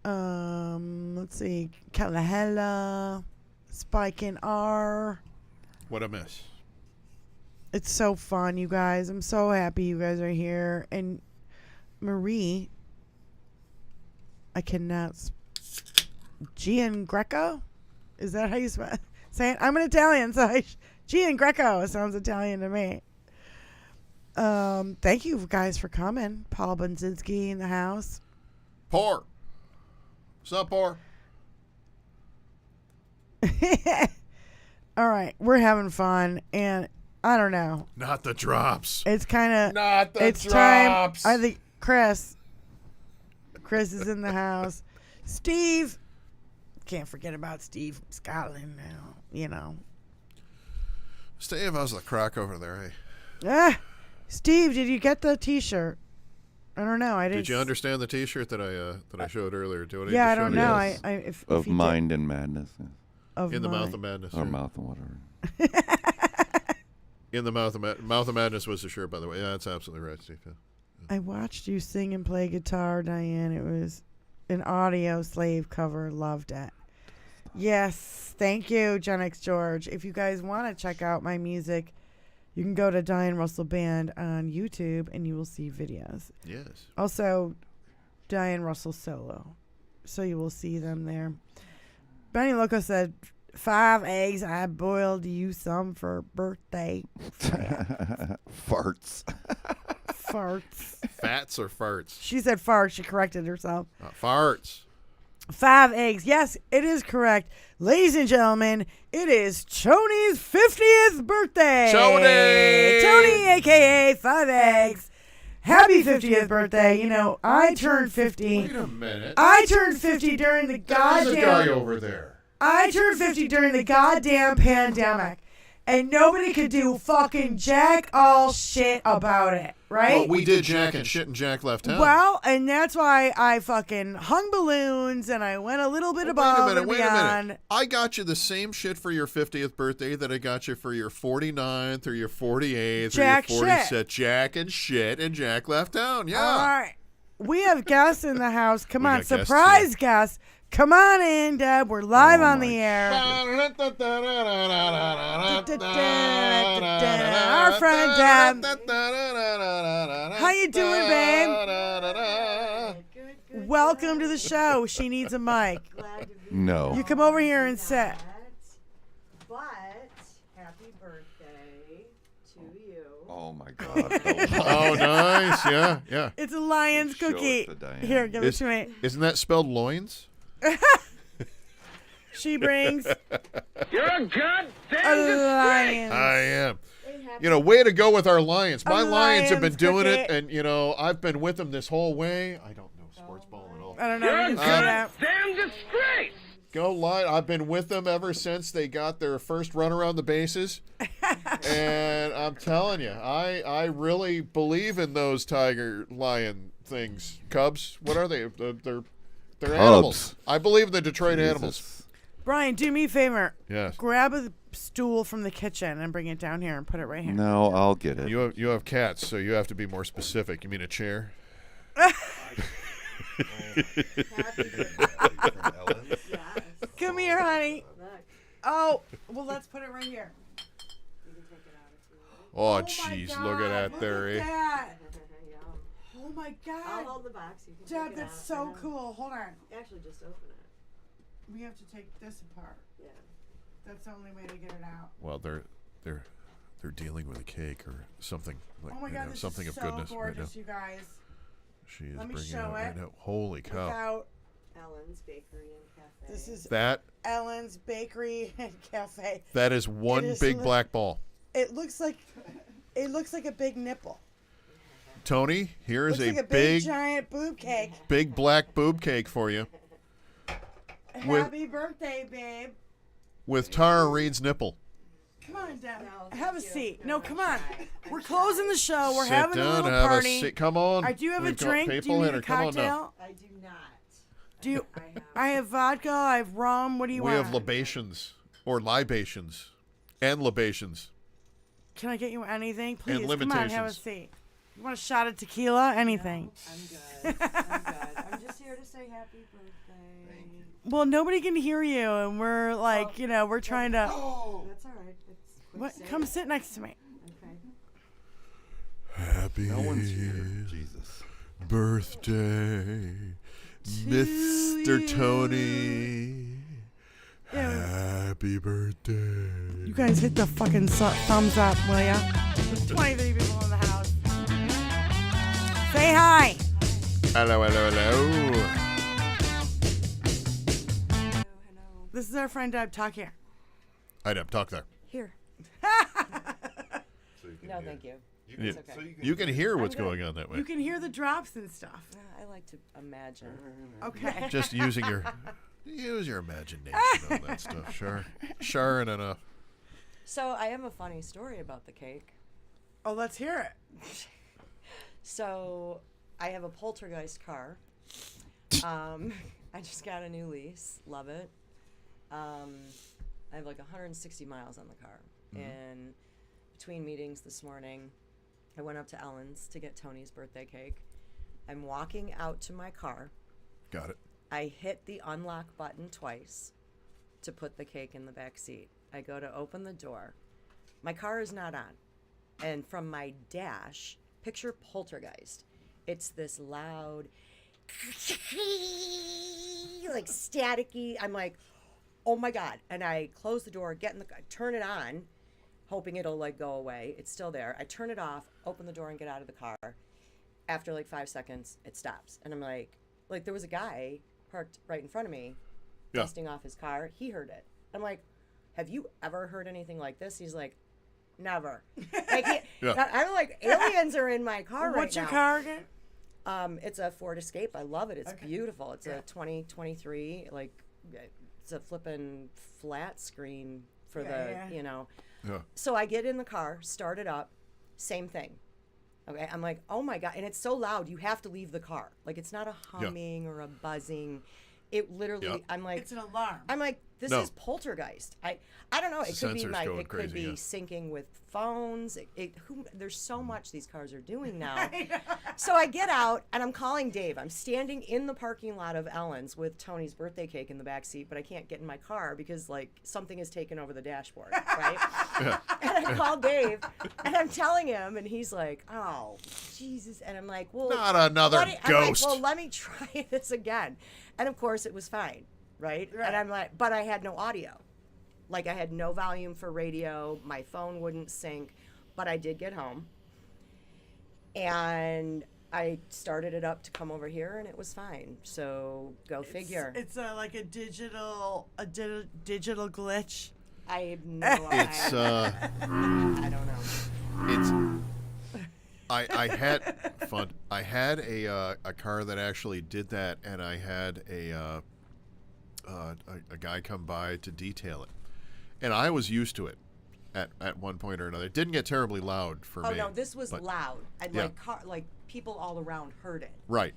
Let's see, Kalahela, Spike and R. What a miss. It's so fun, you guys. I'm so happy you guys are here. And Marie, I cannot. Gian Greco? Is that how you say it? I'm an Italian, so Gian Greco sounds Italian to me. Thank you guys for coming. Paul Bunzinski in the house. Pour. What's up, Pour? All right, we're having fun, and I don't know. Not the drops. It's kind of Not the it's drops. time. I think Chris is in the house. Steve, can't forget about Steve from Scotland now. You know. Steve, how's the crack over there, hey? Steve, did you get the T-shirt? I don't know. I didn't. Did you understand the T-shirt that I showed earlier? Yeah, I don't know. Yes. If of you Mind and Madness. Of in the mind. Mouth of Madness. Or Mouth and whatever. In the Mouth of Madness was the shirt, by the way. Yeah, that's absolutely right, Steve. Yeah. I watched you sing and play guitar, Diane. It was an Audio Slave cover. Loved it. Yes, thank you, Gen X George. If you guys want to check out my music, you can go to Diane Russell Band on YouTube and you will see videos. Yes. Also, Diane Russell Solo. So you will see them there. Benny Loco said, 5 eggs, I boiled you some for birthday. Farts. Farts. Fats or farts? She said farts. She corrected herself. Farts. 5 eggs. Yes, it is correct. Ladies and gentlemen, it is Tony's 50th birthday. Tony, a.k.a. 5 eggs. happy 50th birthday. You know, I turned 50. Wait a minute. I turned 50 during the There's a guy goddamn. over there. I turned 50 during the goddamn pandemic, and nobody could do fucking jack all shit about it, right? Well, we did Jack and shit, and Jack left town. Well, and that's why I fucking hung balloons and I went a little bit above and Wait a beyond. minute. I got you the same shit for your 50th birthday that I got you for your 49th or your 48th Jack or your 47th. shit. Jack and shit, and Jack left town. Yeah. All right. We have guests in the house. Come We on, got guests surprise guests. Come on in, Deb. We're live Oh on my the air. Our Our friend Deb. How you doing, babe? Welcome to the show. She needs a mic. No. You come over here and sit. But happy birthday to you. Oh my God. Oh, nice. Yeah, yeah. It's a lion's Show it cookie. to Diane. Here, give it to me. Isn't that spelled loins? She brings You're a goddamn a lion. I am. You know, way to go with our Lions. My Lions have been Lions doing it, cookie. and, you know, I've been with them this whole way. I don't know sports ball at all. I don't know. You're a You can say that. goddamn disgrace. Go Lions. I've been with them ever since they got their first run around the bases. And I'm telling you, I really believe in those tiger lion things. Cubs, what are they? They're animals. I believe in the Detroit animals. Jesus. Brian, do me a favor. Yes. Grab a stool from the kitchen and bring it down here and put it right here. No, I'll get it. You have cats, so you have to be more specific. You mean a chair? Come here, honey. Oh, well, let's put it right here. Oh, my jeez, God, look at that there, Look eh? at that. Oh my I'll God. hold the box. You can Deb, take it that's out. so I know. cool. Hold on. Actually, just open it. We have to take this apart. Yeah. That's the only way to get it out. Well, they're dealing with a cake or something like Oh my God, this something is of so goodness gorgeous, right now. you guys. She is Let me bringing it show out right it. now. Holy cow! Without, Ellen's Bakery and Cafe. this is That Ellen's Bakery and Cafe. that is one is big li- black ball. It looks like a big nipple. Tony, here is Looks like a big giant boob cake. big black boob cake for you With- Happy birthday, babe. with Tara Reid's nipple. Come on, Deb. No, Have a thank you. seat. No, No, come I'm on. shy. We're I'm closing the show. We're Sit having down, a little have party. a seat. Come on. I do have a We've got drink. Do people you need here. a Come on now. cocktail? I do not. Do you? I have. I have vodka. I have rum. What do you We want? have libations or libations and libations. Can I get you anything, please? And Come on, have a limitations. seat. You want a shot of tequila? Anything? I'm good. I'm good. I'm just here to say happy birthday. Well, nobody can hear you, and we're like, we're trying to. That's all right. It's quick What? save. Come sit next to me. Okay. Happy No one's here. Jesus. birthday, Mr. you. Tony. Yeah. Happy birthday. You guys hit the fucking thumbs up, will ya? There's 23 people in the house. Say hi. Hello, hello, hello. Hello. This is our friend Deb. Talk here. Hi, Deb. Talk there. Here. No, thank you. You, It's okay. you can hear what's going on that way. You can hear the drops and stuff. I like to imagine. Okay. Just use your imagination on that stuff. Sure and enough. So I have a funny story about the cake. Oh, let's hear it. So I have a poltergeist car. I just got a new lease. Love it. I have like 160 miles on the car. And between meetings this morning, I went up to Ellen's to get Tony's birthday cake. I'm walking out to my car. Got it. I hit the unlock button twice to put the cake in the back seat. I go to open the door. My car is not on. And from my dash, picture poltergeist. It's this loud, like staticky. I'm like, oh my God. And I close the door, get in the car, turn it on, hoping it'll like go away. It's still there. I turn it off, open the door and get out of the car. After like 5 seconds, it stops. And I'm like there was a guy parked right in front of me, dusting off his car. He heard it. I'm like, have you ever heard anything like this? He's like, Never. Like, Yeah. I'm like, aliens are in my car right now. What's your car again? It's a Ford Escape. I love it. It's beautiful. It's a 2023. Like, it's a flippin' flat screen for you know. Yeah. So I get in the car, start it up, same thing. Okay, I'm like, oh my God. And it's so loud, you have to leave the car. Like, it's not a humming or a buzzing. It literally, I'm like, It's an alarm. I'm like, this is poltergeist. I don't know. It could be Sensors going it could crazy, be syncing with phones. There's so much these cars are doing now. So I get out and I'm calling Dave. I'm standing in the parking lot of Ellen's with Tony's birthday cake in the back seat, but I can't get in my car because like something has taken over the dashboard, right? And I call Dave and I'm telling him, and he's like, "Oh, Jesus!" And I'm like, "Well, Not another I'm like, ghost. well, let me try this again." And of course, it was fine. Right? And I'm like, but I had no audio. Like, I had no volume for radio. My phone wouldn't sync. But I did get home. And I started it up to come over here, and it was fine. So, go figure. It's like a digital glitch. I have no idea. It's I don't know. it's I had fun. I had a car that actually did that, and I had a guy come by to detail it, and I was used to it at one point or another. It didn't get terribly loud for me. Oh no, this was but- loud. And Yeah. like people all around heard it. Right.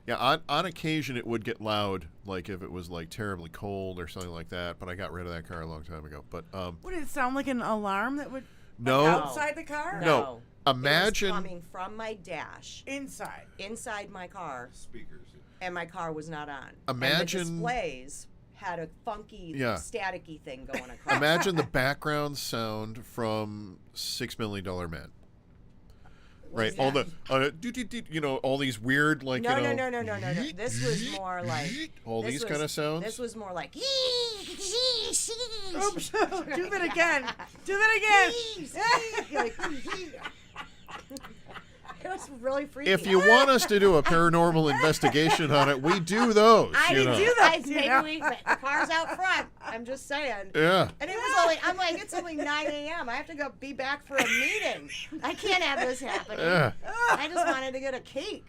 Yeah, on occasion it would get loud, like if it was like terribly cold or something like that. But I got rid of that car a long time ago. But Would it sound like an alarm that would no, outside the car? No. Imagine It was coming from my dash Inside my car. Speakers. And my car was not on. Imagine- and the displays had a funky, staticky thing going across. imagine the background sound from $6 Million Man. Right, all the you know, all these weird like No. you know. No. This was more like all this these was- kind of sounds. This was more like. Oops. Do that again. Do that again. It was really freaky. If you want us to do a paranormal investigation on it, we do those. I you didn't know. do that. Maybe the car's out front. I'm just saying. Yeah. And it was only. I'm like, it's only 9 a.m. I have to go be back for a meeting. I can't have this happening. Yeah. I just wanted to get a cake.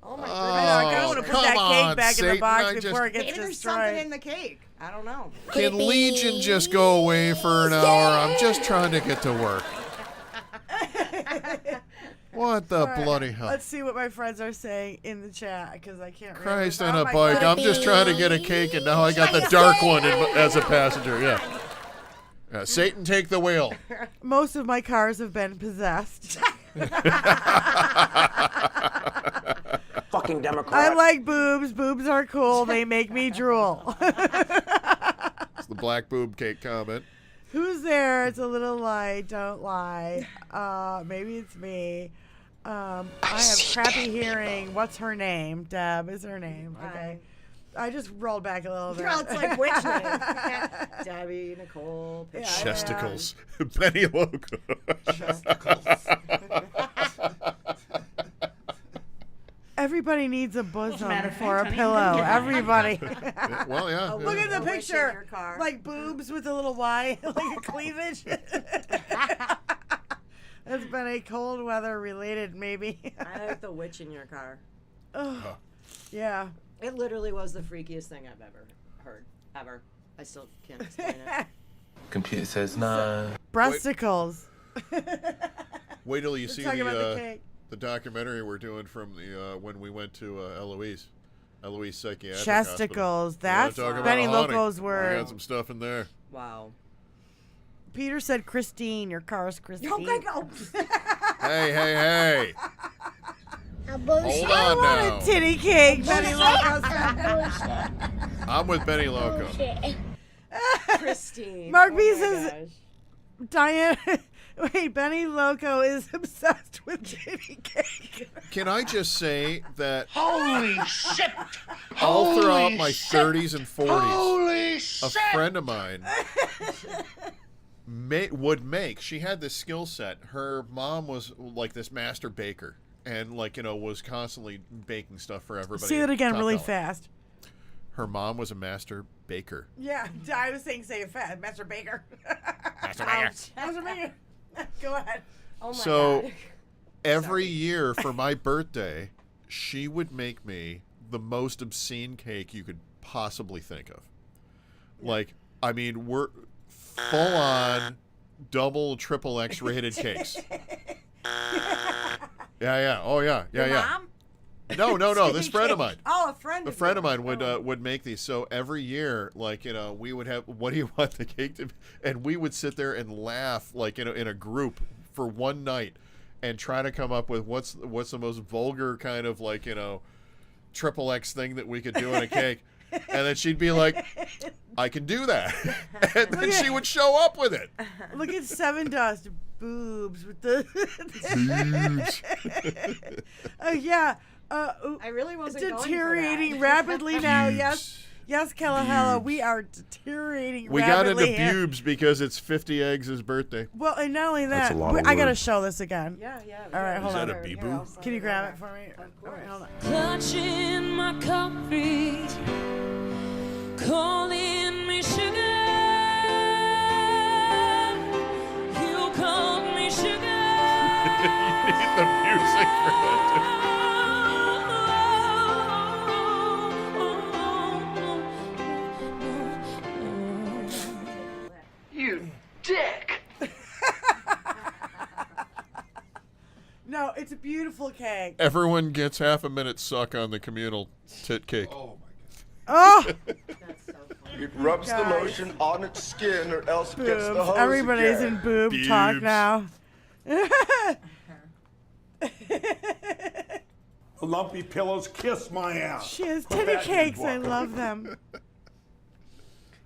Oh my Oh, I know, I kind of want to put come that cake on, back in the Satan, box I before it just- gets Maybe there's destroyed. something in the cake. I don't know. Can Legion just go away for an hour? I'm just trying to get to work. What the bloody hell? Let's see what my friends are saying in the chat because I can't. Christ remember. on a Oh my bike. God. I'm just trying to get a cake, and now I got the dark one as a passenger. Yeah. Satan, take the wheel. Most of my cars have been possessed. Fucking I Democrat. like boobs. Boobs are cool. They make me drool. It's the black boob cake comment. Who's there? It's a little lie. Don't lie. Maybe it's me. I have crappy hearing. What's her name? Deb is her name. Okay. I just rolled back a little bit. Girl, it's like witch name. Debbie, Nicole. Yeah, Chesticles. Benny Loco. Everybody needs a bosom for a pillow. Everybody. Well, yeah. Look at the A witch in picture. your car. Like boobs with a little Y, like a cleavage. That's been a cold weather related, maybe. I like the witch in your car. Oh, yeah. It literally was the freakiest thing I've ever heard. Ever. I still can't explain it. Computer says no. Breasticles. Wait till you see talking about the cake. the documentary we're doing from the when we went to Eloise Psychiatric Chesticles. Hospital. That's Yeah, talk about Benny haunting. Loco's We word. got some stuff in there. Wow. Peter said Christine. Your car's Christine. Okay, go. Hey. A bullshit. Hold on now. A titty cake. Benny Loco said. Bullshit. I'm with Benny Loco. Bullshit. Christine. Mark Oh B my says- gosh. Diane. Wait, Benny Loco is obsessed with titty cake. Can I just say that Holy shit! all throughout my 30s and 40s, Holy a shit! friend of mine would make. She had this skill set. Her mom was like this master baker, and was constantly baking stuff for everybody. Say that at again Top really Dollar. fast. Her mom was a master baker. Yeah, I was saying say it fast. Master Baker. Master baker. Master Baker. Go ahead. Oh my So God. every year for my birthday, she would make me the most obscene cake you could possibly think of. Like, I mean, we're full on double, triple X rated cakes. Yeah. Oh, yeah. Your mom? No. This friend of mine. Oh, a friend. A friend of mine would make these. So every year, like, you know, we would have, what do you want the cake to be? And we would sit there and laugh, like, you know, in a group for one night and try to come up with what's the most vulgar kind of, like, you know, triple X thing that we could do in a cake. And then she'd be like, I can do that. And then she would show up with it. Look at Seven Dust. Boobs with the oh yeah. I really wasn't deteriorating going for that. rapidly now. Yes, Kalahela, we are deteriorating We rapidly. got into pubes because it's 50 Eggs' birthday. Well, and not only That's that, a lot of I gotta words. show this again. Yeah. All right, hold Is on. that a bee-boo? Can you grab it for me? All right, hold on. Clutching my coffee, calling me sugar. You called me sugar. You need the music for that. You dick! No, it's a beautiful cake. Everyone gets half a minute suck on the communal tit cake. Oh, It rubs the Guys. lotion on its skin or else it gets the boobs. hose Everybody's again. in boob talk Boobs. now. Lumpy pillows kiss my ass. She has Put titty that in your cakes. I book. love them.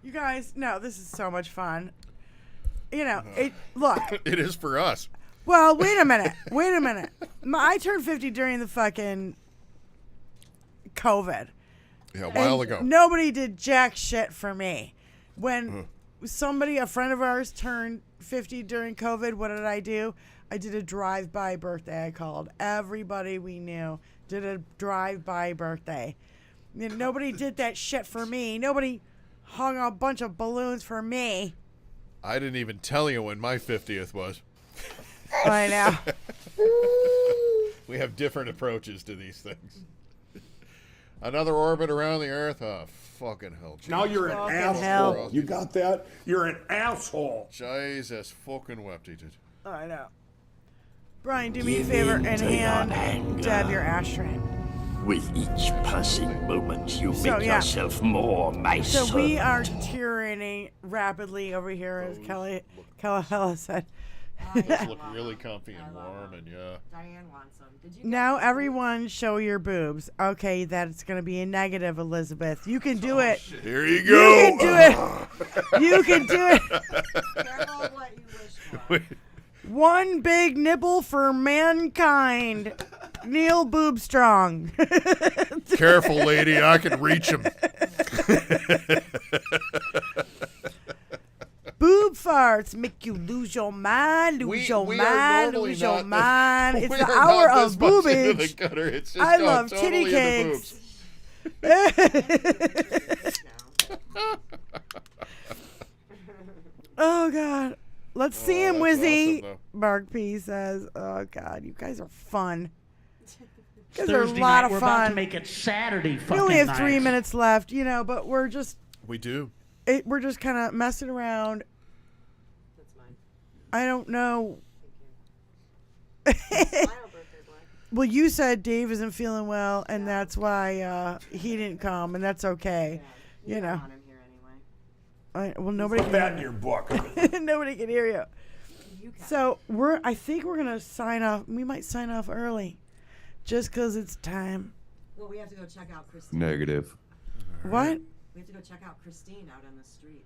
You guys, no, this is so much fun. You know, look. It is for us. Well, wait a minute. I turned 50 during the fucking COVID. Yeah, a while And ago. Nobody did jack shit for me. When a friend of ours, turned 50 during COVID, what did I do? I did a drive-by birthday. I called everybody we knew. Did a drive-by birthday. And nobody did that shit for me. Nobody hung a bunch of balloons for me. I didn't even tell you when my 50th was. I know. We have different approaches to these things. Another orbit around the Earth? Oh, fucking hell. Jesus. Now you're an Fucking asshole. hell. You got that? You're an asshole. Jesus fucking wept, he did. I know. Brian, do me a favor and hand Deb your ashtray. With each passing moment, you So, make yeah. yourself more my So son. we are deteriorating rapidly over here, as Kalahela said. Those look really comfy and warm, and yeah. Diane wants them. Did you? Now everyone show your boobs. Okay, that's going to be a negative, Elizabeth. You can do it. Here you go. You can do it. You can do it. Careful of what you wish for. One big nipple for mankind. Neil Boobstrong. Careful, lady. I can reach him. Boob farts make you lose your mind, lose your we are mind, normally lose your not- mind. It's we the are hour not of this much into boobage. the gutter. It's just I gone love totally titty into cakes. Oh God, let's see him, that's Wizzy. awesome, Mark P says, "Oh God, you guys are fun. You guys are a Thursday lot night, of we're about to fun. make it Saturday We fucking only have night. 3 minutes left, you know, but we're just We do. we're just kind of messing around. That's mine. I don't know." Smile, birthday boy. Well, you said Dave isn't feeling well, and that's why he didn't come, and that's okay. You You don't know. want him here anyway. Well, nobody Put that in can. your book. Nobody can hear you. You can. So I think we're gonna sign off. We might sign off early, just 'cause it's time. Well, we have to go check out Christine. Negative. What? We have to go check out Christine out on the street.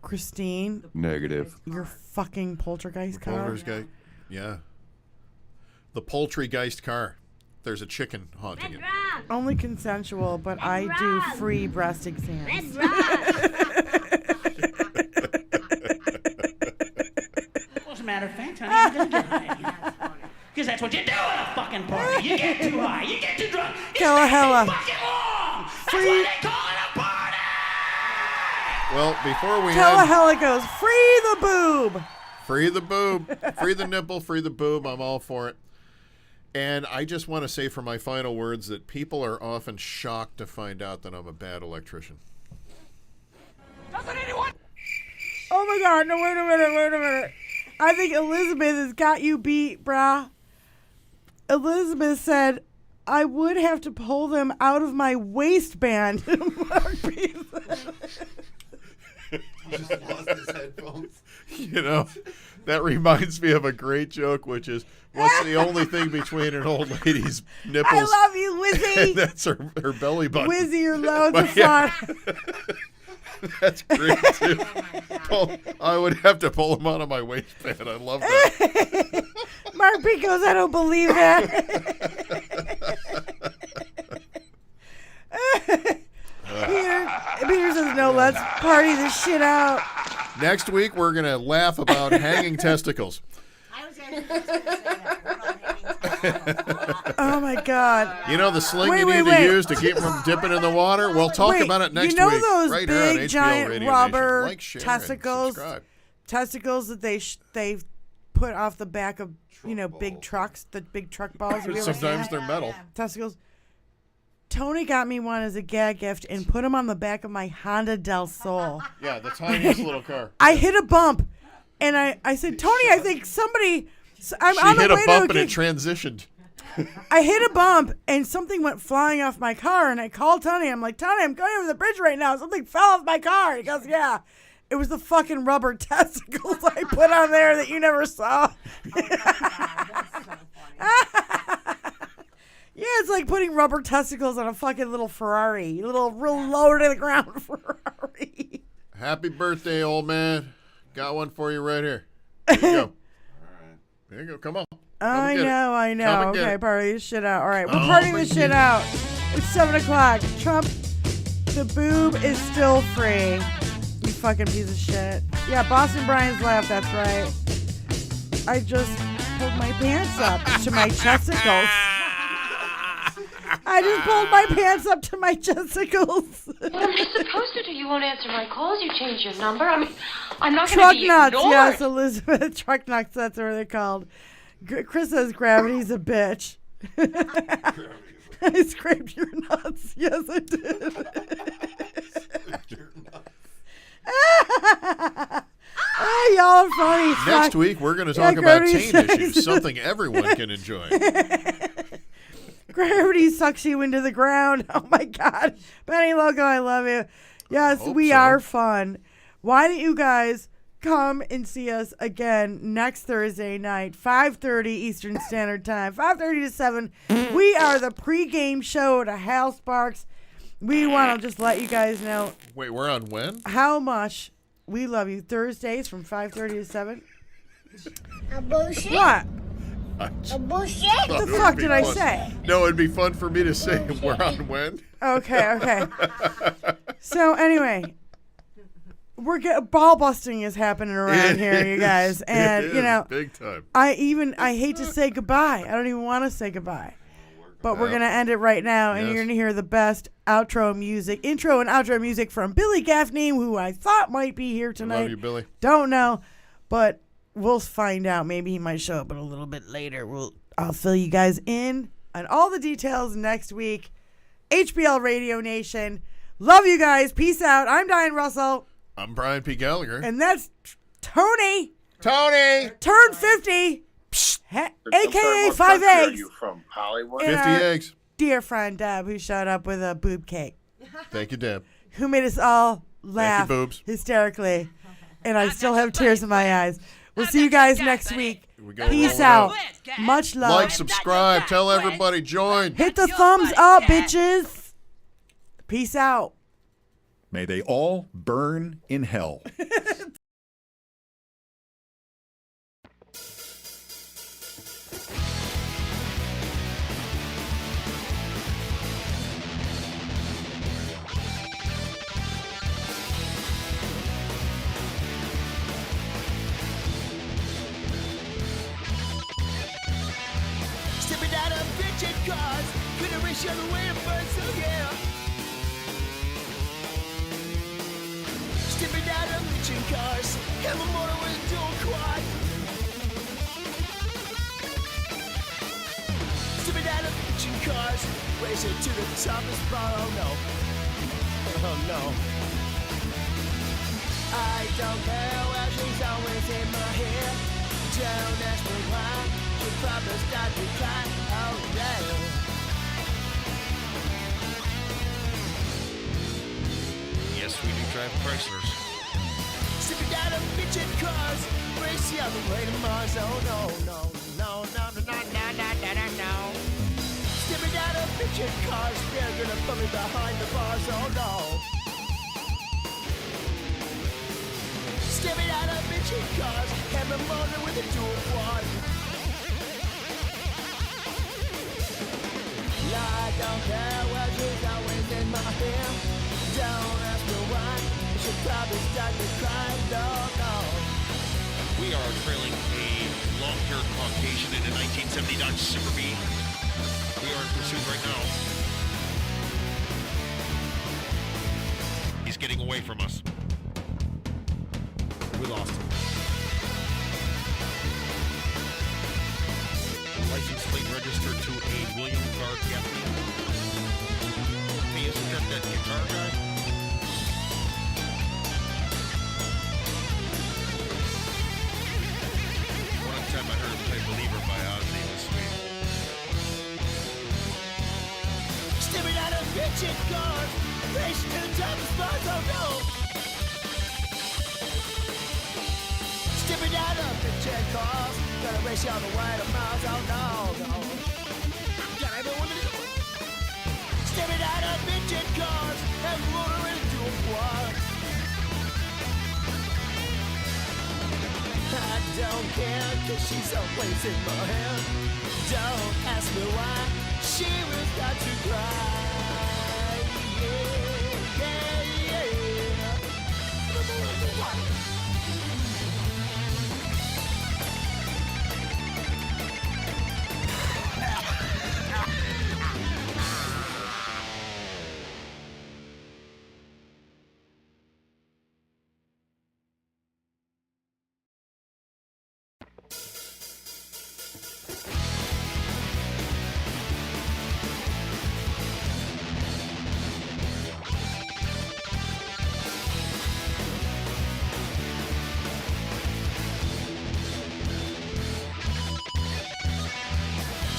Christine, Negative. your fucking poltergeist car. Poltergeist. Yeah. The Poultrygeist car. There's a chicken haunting it. Only consensual, but I do free breast exams. As a matter of fact, honey, I'm gonna get paid. Because that's what you do at a fucking party. You get too high, you get too drunk, you Kalahela. stay fucking long. That's Free- why they call it a party. Well, before we end, Kalahela goes, free the boob. Free the boob. Free the nipple. Free the boob. I'm all for it. And I just want to say for my final words that people are often shocked to find out that I'm a bad electrician. Doesn't anyone? Oh my God! No, wait a minute. I think Elizabeth has got you beat, brah. Elizabeth said, "I would have to pull them out of my waistband." Just lost his headphones. You know, that reminds me of a great joke, which is, what's the only thing between an old lady's nipples? I love you, Wizzy. That's her belly button. Wizzy, your loads of fun. That's great, too. I would have to pull him out of my waistband. I love that. Mark P goes, I don't believe that. Peter says, no, let's party this shit out. Next week, we're going to laugh about hanging testicles. Oh, my God. You know the sling you need to use to keep them from dipping in the water? We'll talk about it next week. You know those right here on big, HBL giant Radio rubber Nation. Like, share, testicles? subscribe. Testicles that they put off the back of, big trucks, the big truck balls. Sometimes they're metal. Testicles. Tony got me one as a gag gift and put them on the back of my Honda Del Sol. Yeah, the tiniest little car. I hit a bump, and I said, Tony, I think somebody... I'm She on the hit a way bump to and it transitioned. I hit a bump, and something went flying off my car, and I called Tony. I'm like, Tony, I'm going over the bridge right now. Something fell off my car. He goes, yeah. It was the fucking rubber testicles I put on there that you never saw. Yeah, it's like putting rubber testicles on a fucking little Ferrari. A little real low to the ground Ferrari. Happy birthday, old man. Got one for you right here. There you go. There you go. Come on. I know. Okay, party this shit out. All right, we're Oh, partying this shit out. It's 7 o'clock. Trump, the boob is still free. You fucking piece of shit. Yeah, Boston Brian's laugh, that's right. I just pulled my pants up to my chesticles. I just pulled my pants up to my chesticles. What am I supposed to do? You won't answer my calls. You changed your number. I mean, I'm not going Truck to be nuts, ignored. yes, Elizabeth. Truck nuts, that's what they're called. Chris says gravity's a bitch. I scraped your nuts. Yes, I did. Oh, y'all are funny. Next week, we're going to talk about taint issues, something everyone can enjoy. Gravity sucks you into the ground. Oh, my God. Benny Loco, I love you. Yes, we are fun. Why don't you guys come and see us again next Thursday night, 5:30 Eastern Standard Time, 5:30 to 7. We are the pregame show to Hal Sparks. We want to just let you guys know. Wait, we're on when? How much we love you. Thursdays from 5:30 to 7. A bullshit? What? A bullshit? What the fuck did I say? No, it'd be fun for me to say we're on when. Okay. So anyway, ball busting is happening around here, you guys, and big time. I hate to say goodbye. I don't even want to say goodbye, but we're gonna end it right now, and you're gonna hear the best intro and outro music from Billy Gaffney, who I thought might be here tonight. Love you, Billy. Don't know, but we'll find out. Maybe he might show up a little bit later. I'll fill you guys in on all the details next week. HBL Radio Nation. Love you guys. Peace out. I'm Diane Russell. I'm Brian P. Gallagher. And that's Tony. Tony. Turned 50. A.K.A. 5 eggs. You from Hollywood? 50 eggs. Dear friend Deb, who showed up with a boob cake. Thank you, Deb. Who made us all laugh boobs. hysterically. And I still have tears in my eyes. We'll see you guys next week. Peace rolling out. out. Much love. Like, subscribe, tell everybody, join. Hit the thumbs up, bitches. Peace out. May they all burn in hell. Stepping out of bitchin' cars, couldn't reach the way to burn, so yeah. Stepping out of bitchin' cars, have a motor with a dual quad. cars, racing to the top of spot. Oh no, oh no. I don't care where she's always in my hair. Don't ask me why, she probably start to cry. Oh yeah. Yes, we do drive Chryslers. Sipping out of bitchin' cars, race the other way to Mars. Oh no, no, no, no, no, no, no, no, no, no, no. Sipping out of bitchin' cars, they're gonna put me behind the bars. Oh no. Stepping out of bitchin' cars, have a motor with a dual quad. I don't care where she's always in my hair. Don't ask me why, she'll probably start to cry. No, no. We are trailing a long-haired Caucasian in a 1970 Dodge Super B. We are in pursuit right now. He's getting away from us. We lost him. License plate registered to a William Clark Gaffney. Hey, isn't that guitar guy? One time I heard him play Believer by Ozzy. It was sweet. Stepping out of bitchin' cars, racing to the top of spots. Oh no. Stepping out of bitchin' cars, gonna race you all the way to Mars. Oh no, no. Got everyone to do. Stepping out of bitchin' cars, and motor into a quad. I don't care, cause she's always in my hand. Don't ask me why, she will start to cry. Yeah, yeah, yeah.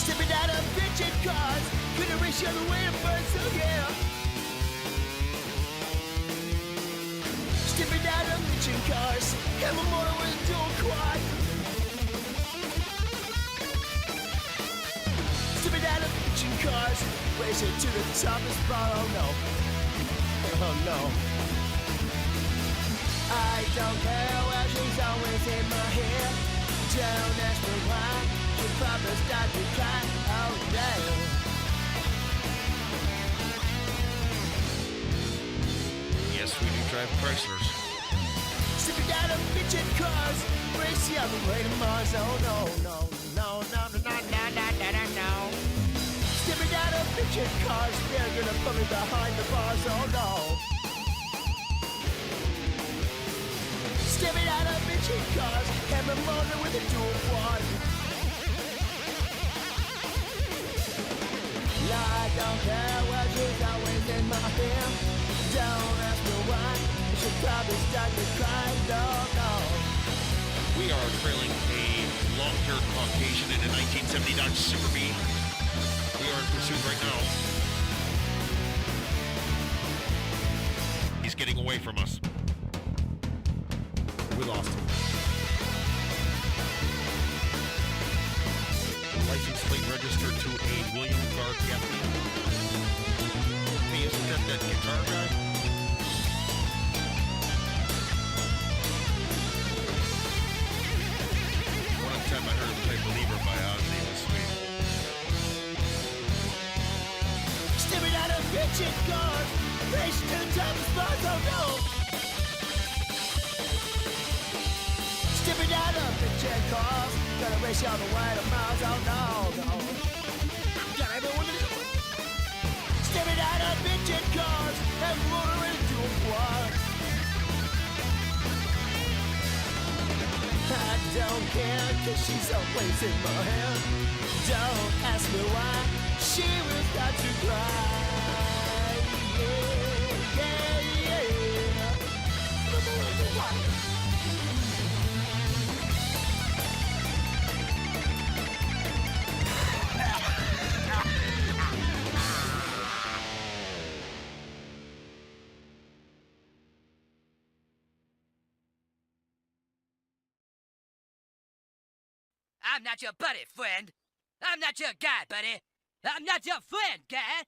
Stepping out of bitchin' cars, couldn't reach the other way to burn, so yeah. Stepping out of bitchin' cars, have a motor with a dual quad. Stepping out of bitchin' cars, racing to the top of spot. Oh no, oh no. I don't care where she's always in my hair. Don't ask me why, she'll probably start to cry. Oh yeah. Yes, we do drive Chryslers. Stepping out of bitchin' cars, race the other way to Mars. Oh no, no, no, no, no, no, no, no, no, no, no. Stepping out of bitchin' cars, they're gonna put me behind the bars. Oh no. Stepping out of bitchin' cars, have a motor with a dual quad. I don't care where she's always in my hair. Don't ask me why, she'll probably start to cry. No, no. We are trailing a long-haired Caucasian in a 1970 Dodge Super B. We are in pursuit right now. He's getting away from us. We lost him. License plate registered to a William Clark Gaffney. Hey, isn't that guitar guy? One time I heard him play Believer by Ozzy. It was sweet. Stepping out of bitchin' cars, racing to the top of spots. Oh no. Stepping out of bitchin' cars, gonna race you all the way to Mars. Oh no, no. Got everyone to do. Stepping out of bitchin' cars, and motor into a quad. I don't care, cause she's always in my hand. Don't ask me why, she will start to cry. Yeah, yeah, I'm not your buddy, friend. I'm not your guy, buddy. I'm not your friend, guy.